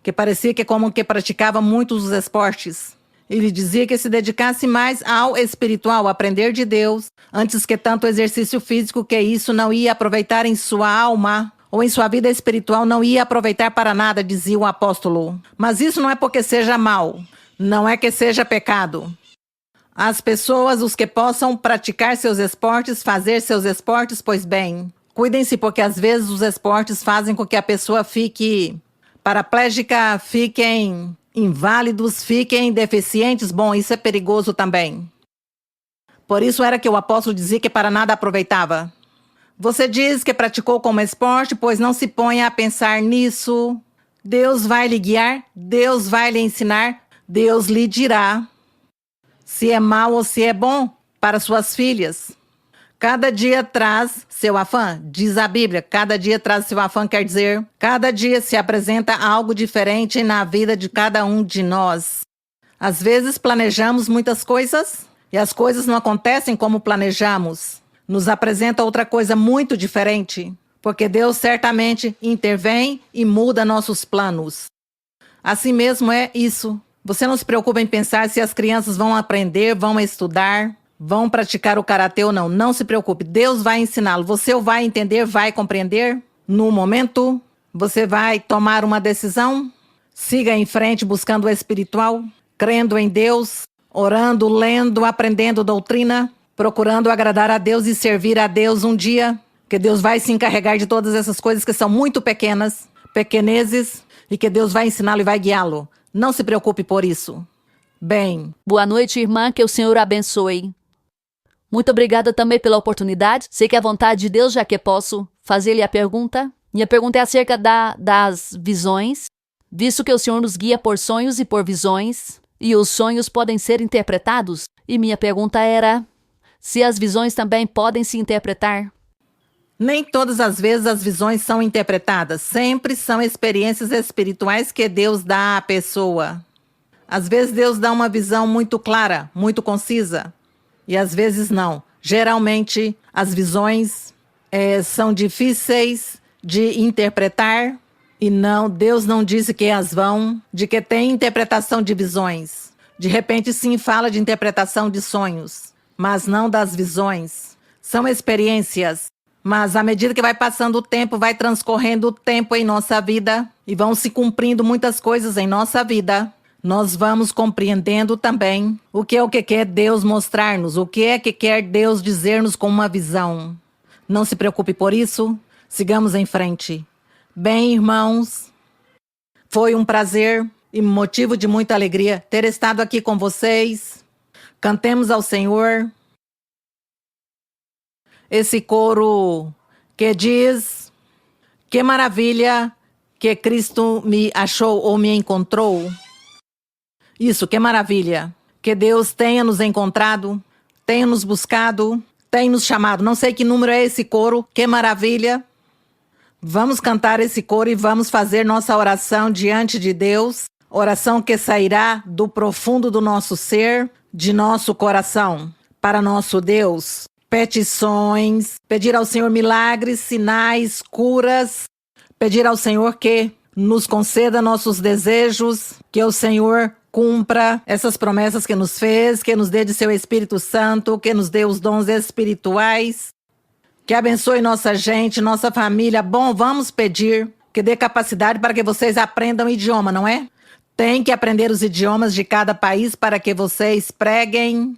que parecia que como que praticava muitos esportes. Ele dizia que se dedicasse mais ao espiritual, aprender de Deus, antes que tanto exercício físico, que isso não ia aproveitar em sua alma ou em sua vida espiritual, não ia aproveitar para nada, dizia o apóstolo. Mas isso não é porque seja mal, não é que seja pecado. As pessoas, os que possam praticar seus esportes, fazer seus esportes, pois bem, cuidem-se, porque às vezes os esportes fazem com que a pessoa fique paraplégica, fiquem inválidos, fiquem deficientes. Bom, isso é perigoso também. Por isso era que o apóstolo dizia que para nada aproveitava. Você diz que praticou como esporte, pois não se ponha a pensar nisso. Deus vai lhe guiar, Deus vai lhe ensinar, Deus lhe dirá se é mal ou se é bom para suas filhas. Cada dia traz seu afã, diz a Bíblia. Cada dia traz seu afã, quer dizer, cada dia se apresenta algo diferente na vida de cada um de nós. Às vezes planejamos muitas coisas e as coisas não acontecem como planejamos. Nos apresenta outra coisa muito diferente, porque Deus certamente intervém e muda nossos planos. Assim mesmo é isso. Você não se preocupa em pensar se as crianças vão aprender, vão estudar, vão praticar o karatê ou não. Não se preocupe, Deus vai ensiná-lo. Você o vai entender, vai compreender. No momento, você vai tomar uma decisão. Siga em frente buscando o espiritual, crendo em Deus, orando, lendo, aprendendo doutrina, procurando agradar a Deus e servir a Deus um dia, que Deus vai se encarregar de todas essas coisas que são muito pequenas, pequenezes, e que Deus vai ensiná-lo e vai guiá-lo. Não se preocupe por isso. Bem. Boa noite, irmã, que o Senhor abençoe. Muito obrigada também pela oportunidade. Sei que é a vontade de Deus, já que posso fazer-lhe a pergunta. Minha pergunta é acerca das visões, visto que o Senhor nos guia por sonhos e por visões, e os sonhos podem ser interpretados. E minha pergunta era se as visões também podem se interpretar. Nem todas as vezes as visões são interpretadas. Sempre são experiências espirituais que Deus dá à pessoa. Às vezes Deus dá uma visão muito clara, muito concisa. E às vezes não. Geralmente as visões são difíceis de interpretar. E não, Deus não disse que as vão, de que tem interpretação de visões. De repente sim fala de interpretação de sonhos, mas não das visões. São experiências. Mas à medida que vai passando o tempo, vai transcorrendo o tempo em nossa vida e vão se cumprindo muitas coisas em nossa vida, nós vamos compreendendo também o que quer Deus mostrar-nos, o que quer Deus dizer-nos com uma visão. Não se preocupe por isso, sigamos em frente. Bem, irmãos, foi um prazer e motivo de muita alegria ter estado aqui com vocês. Cantemos ao Senhor esse coro que diz: que maravilha que Cristo me achou ou me encontrou. Isso, que maravilha. Que Deus tenha nos encontrado, tenha nos buscado, tenha nos chamado. Não sei que número é esse coro, que maravilha. Vamos cantar esse coro e vamos fazer nossa oração diante de Deus. Oração que sairá do profundo do nosso ser, de nosso coração, para nosso Deus. Petições, pedir ao Senhor milagres, sinais, curas, pedir ao Senhor que nos conceda nossos desejos, que o Senhor cumpra essas promessas que nos fez, que nos dê de seu Espírito Santo, que nos dê os dons espirituais, que abençoe nossa gente, nossa família. Bom, vamos pedir que dê capacidade para que vocês aprendam idioma, não é? Tem que aprender os idiomas de cada país para que vocês preguem.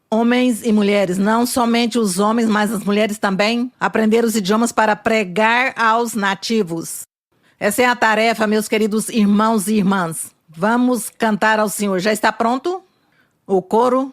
Homens e mulheres, não somente os homens, mas as mulheres também, aprender os idiomas para pregar aos nativos. Essa é a tarefa, meus queridos irmãos e irmãs. Vamos cantar ao Senhor. Já está pronto? O coro.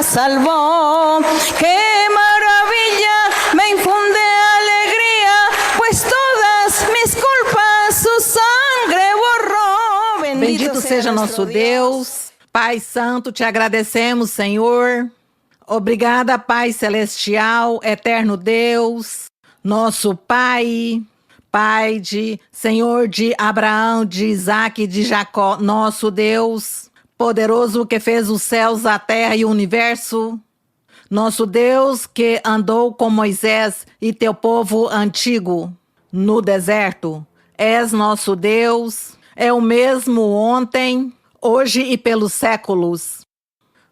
Salvó, qué maravilla, me infunde alegría, pues todas mis culpas su sangre borró. Bendito seja nosso Deus. Pai Santo, te agradecemos, Senhor. Obrigada, Pai Celestial, Eterno Deus, nosso Pai, Pai de Senhor de Abraão, de Isaque e de Jacó, nosso Deus, poderoso que fez os céus, a terra e o universo, nosso Deus que andou com Moisés e teu povo antigo no deserto, és nosso Deus, é o mesmo ontem, hoje e pelos séculos.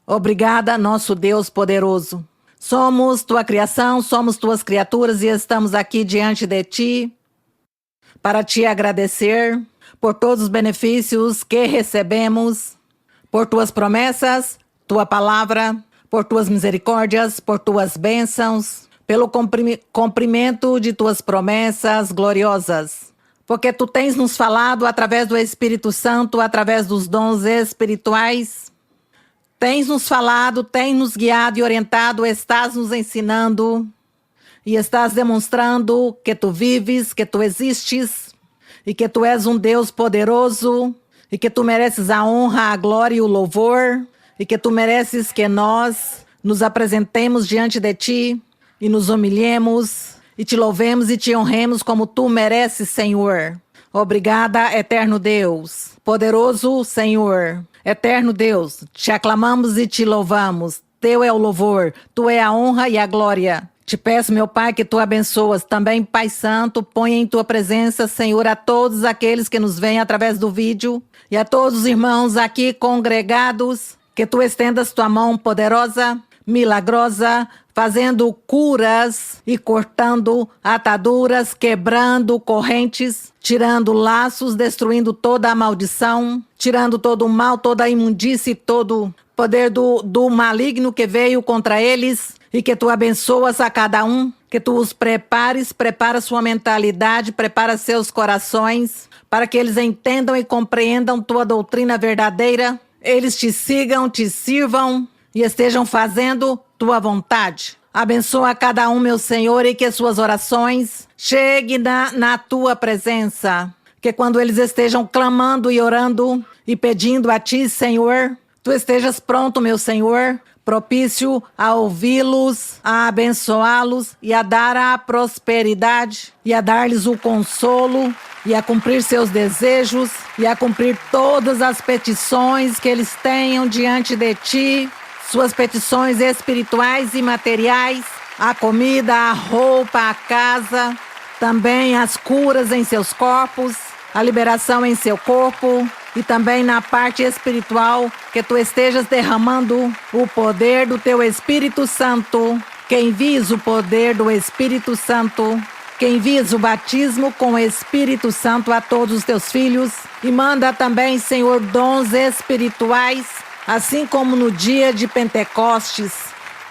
Obrigada, nosso Deus poderoso. Somos tua criação, somos tuas criaturas e estamos aqui diante de ti para te agradecer por todos os benefícios que recebemos, por tuas promessas, tua palavra, por tuas misericórdias, por tuas bênçãos, pelo cumprimento de tuas promessas gloriosas. Porque tu tens nos falado através do Espírito Santo, através dos dons espirituais. Tens nos falado, tens nos guiado e orientado, estás nos ensinando e estás demonstrando que tu vives, que tu existes e que tu és um Deus poderoso e que tu mereces a honra, a glória e o louvor e que tu mereces que nós nos apresentemos diante de ti e nos humilhemos e te louvemos e te honremos como tu mereces, Senhor. Obrigada, Eterno Deus, poderoso Senhor. Eterno Deus, te aclamamos e te louvamos. Teu é o louvor, tu é a honra e a glória. Te peço, meu Pai, que tu abençoas. Também, Pai Santo, põe em tua presença, Senhor, a todos aqueles que nos veem através do vídeo e a todos os irmãos aqui congregados, que tu estendas tua mão poderosa, milagrosa, fazendo curas e cortando ataduras, quebrando correntes, tirando laços, destruindo toda a maldição, tirando todo o mal, toda a imundície, todo poder do maligno que veio contra eles, e que tu abençoas a cada um, que tu os prepara sua mentalidade, prepara seus corações, para que eles entendam e compreendam tua doutrina verdadeira, eles te sigam, te sirvam e estejam fazendo tua vontade. Abençoa cada um, meu Senhor, e que suas orações cheguem na tua presença. Que quando eles estejam clamando e orando e pedindo a ti, Senhor, tu estejas pronto, meu Senhor, propício a ouvi-los, a abençoá-los e a dar a prosperidade e a dar-lhes o consolo e a cumprir seus desejos e a cumprir todas as petições que eles tenham diante de ti, suas petições espirituais e materiais, a comida, a roupa, a casa, também as curas em seus corpos, a liberação em seu corpo e também na parte espiritual, que tu estejas derramando o poder do teu Espírito Santo, que envies o poder do Espírito Santo, que envies o batismo com o Espírito Santo a todos os teus filhos e manda também, Senhor, dons espirituais, assim como no dia de Pentecostes,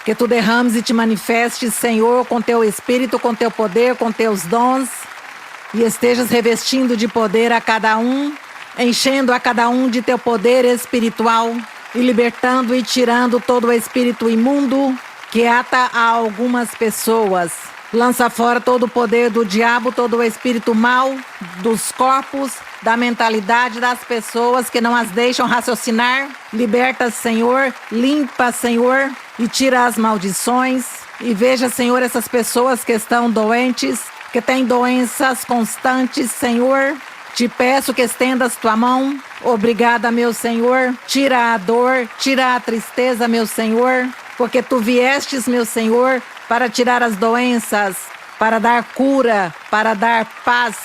que tu derrames e te manifestes, Senhor, com teu Espírito, com teu poder, com teus dons, e estejas revestindo de poder a cada um, enchendo a cada um de teu poder espiritual e libertando e tirando todo o espírito imundo que ata a algumas pessoas. Lança fora todo o poder do diabo, todo o espírito mau dos corpos, da mentalidade das pessoas que não as deixam raciocinar. Liberta, Senhor, limpa, Senhor, e tira as maldições. E veja, Senhor, essas pessoas que estão doentes, que têm doenças constantes, Senhor. Te peço que estendas tua mão. Obrigada, meu Senhor. Tira a dor, tira a tristeza, meu Senhor, porque tu viestes, meu Senhor, para tirar as doenças, para dar cura, para dar paz,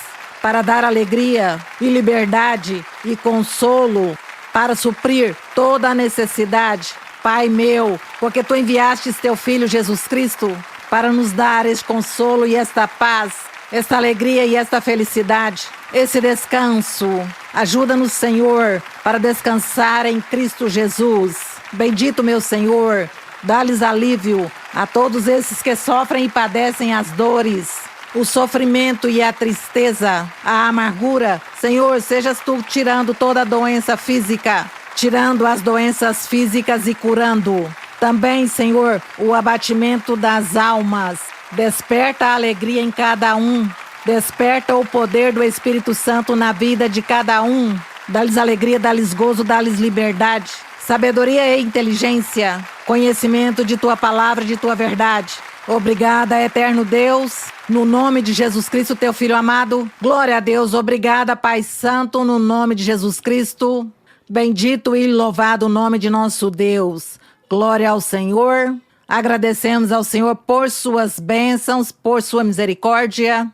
para dar alegria e liberdade e consolo, para suprir toda a necessidade. Pai meu, porque tu enviastes teu Filho Jesus Cristo para nos dar este consolo e esta paz, esta alegria e esta felicidade, esse descanso. Ajuda-nos, Senhor, para descansar em Cristo Jesus. Bendito, meu Senhor, dá-lhes alívio a todos esses que sofrem e padecem as dores, o sofrimento e a tristeza, a amargura. Senhor, sejas tu tirando toda a doença física, tirando as doenças físicas e curando. Também, Senhor, o abatimento das almas. Desperta a alegria em cada um. Desperta o poder do Espírito Santo na vida de cada um. Dá-lhes alegria, dá-lhes gozo, dá-lhes liberdade, sabedoria e inteligência. conhecimento de tua palavra, de tua verdade. Obrigada, eterno Deus, no nome de Jesus Cristo, teu Filho amado. Glória a Deus. Obrigada, Pai Santo, no nome de Jesus Cristo. Bendito e louvado o nome de nosso Deus. Glória ao Senhor. Agradecemos ao Senhor por suas bênçãos, por sua misericórdia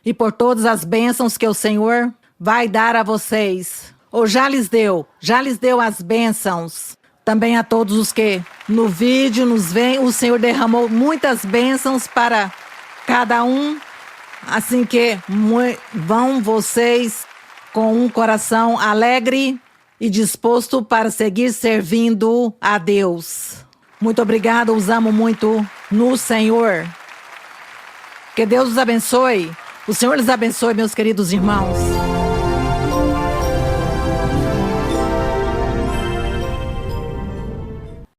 e por todas as bênçãos que o Senhor vai dar a vocês. Ou já lhes deu as bênçãos. Também a todos os que no vídeo nos veem, o Senhor derramou muitas bênçãos para cada um. Assim que vão vocês com um coração alegre e disposto para seguir servindo a Deus. Muito obrigado, os amo muito no Senhor. Que Deus os abençoe. O Senhor lhes abençoe, meus queridos irmãos.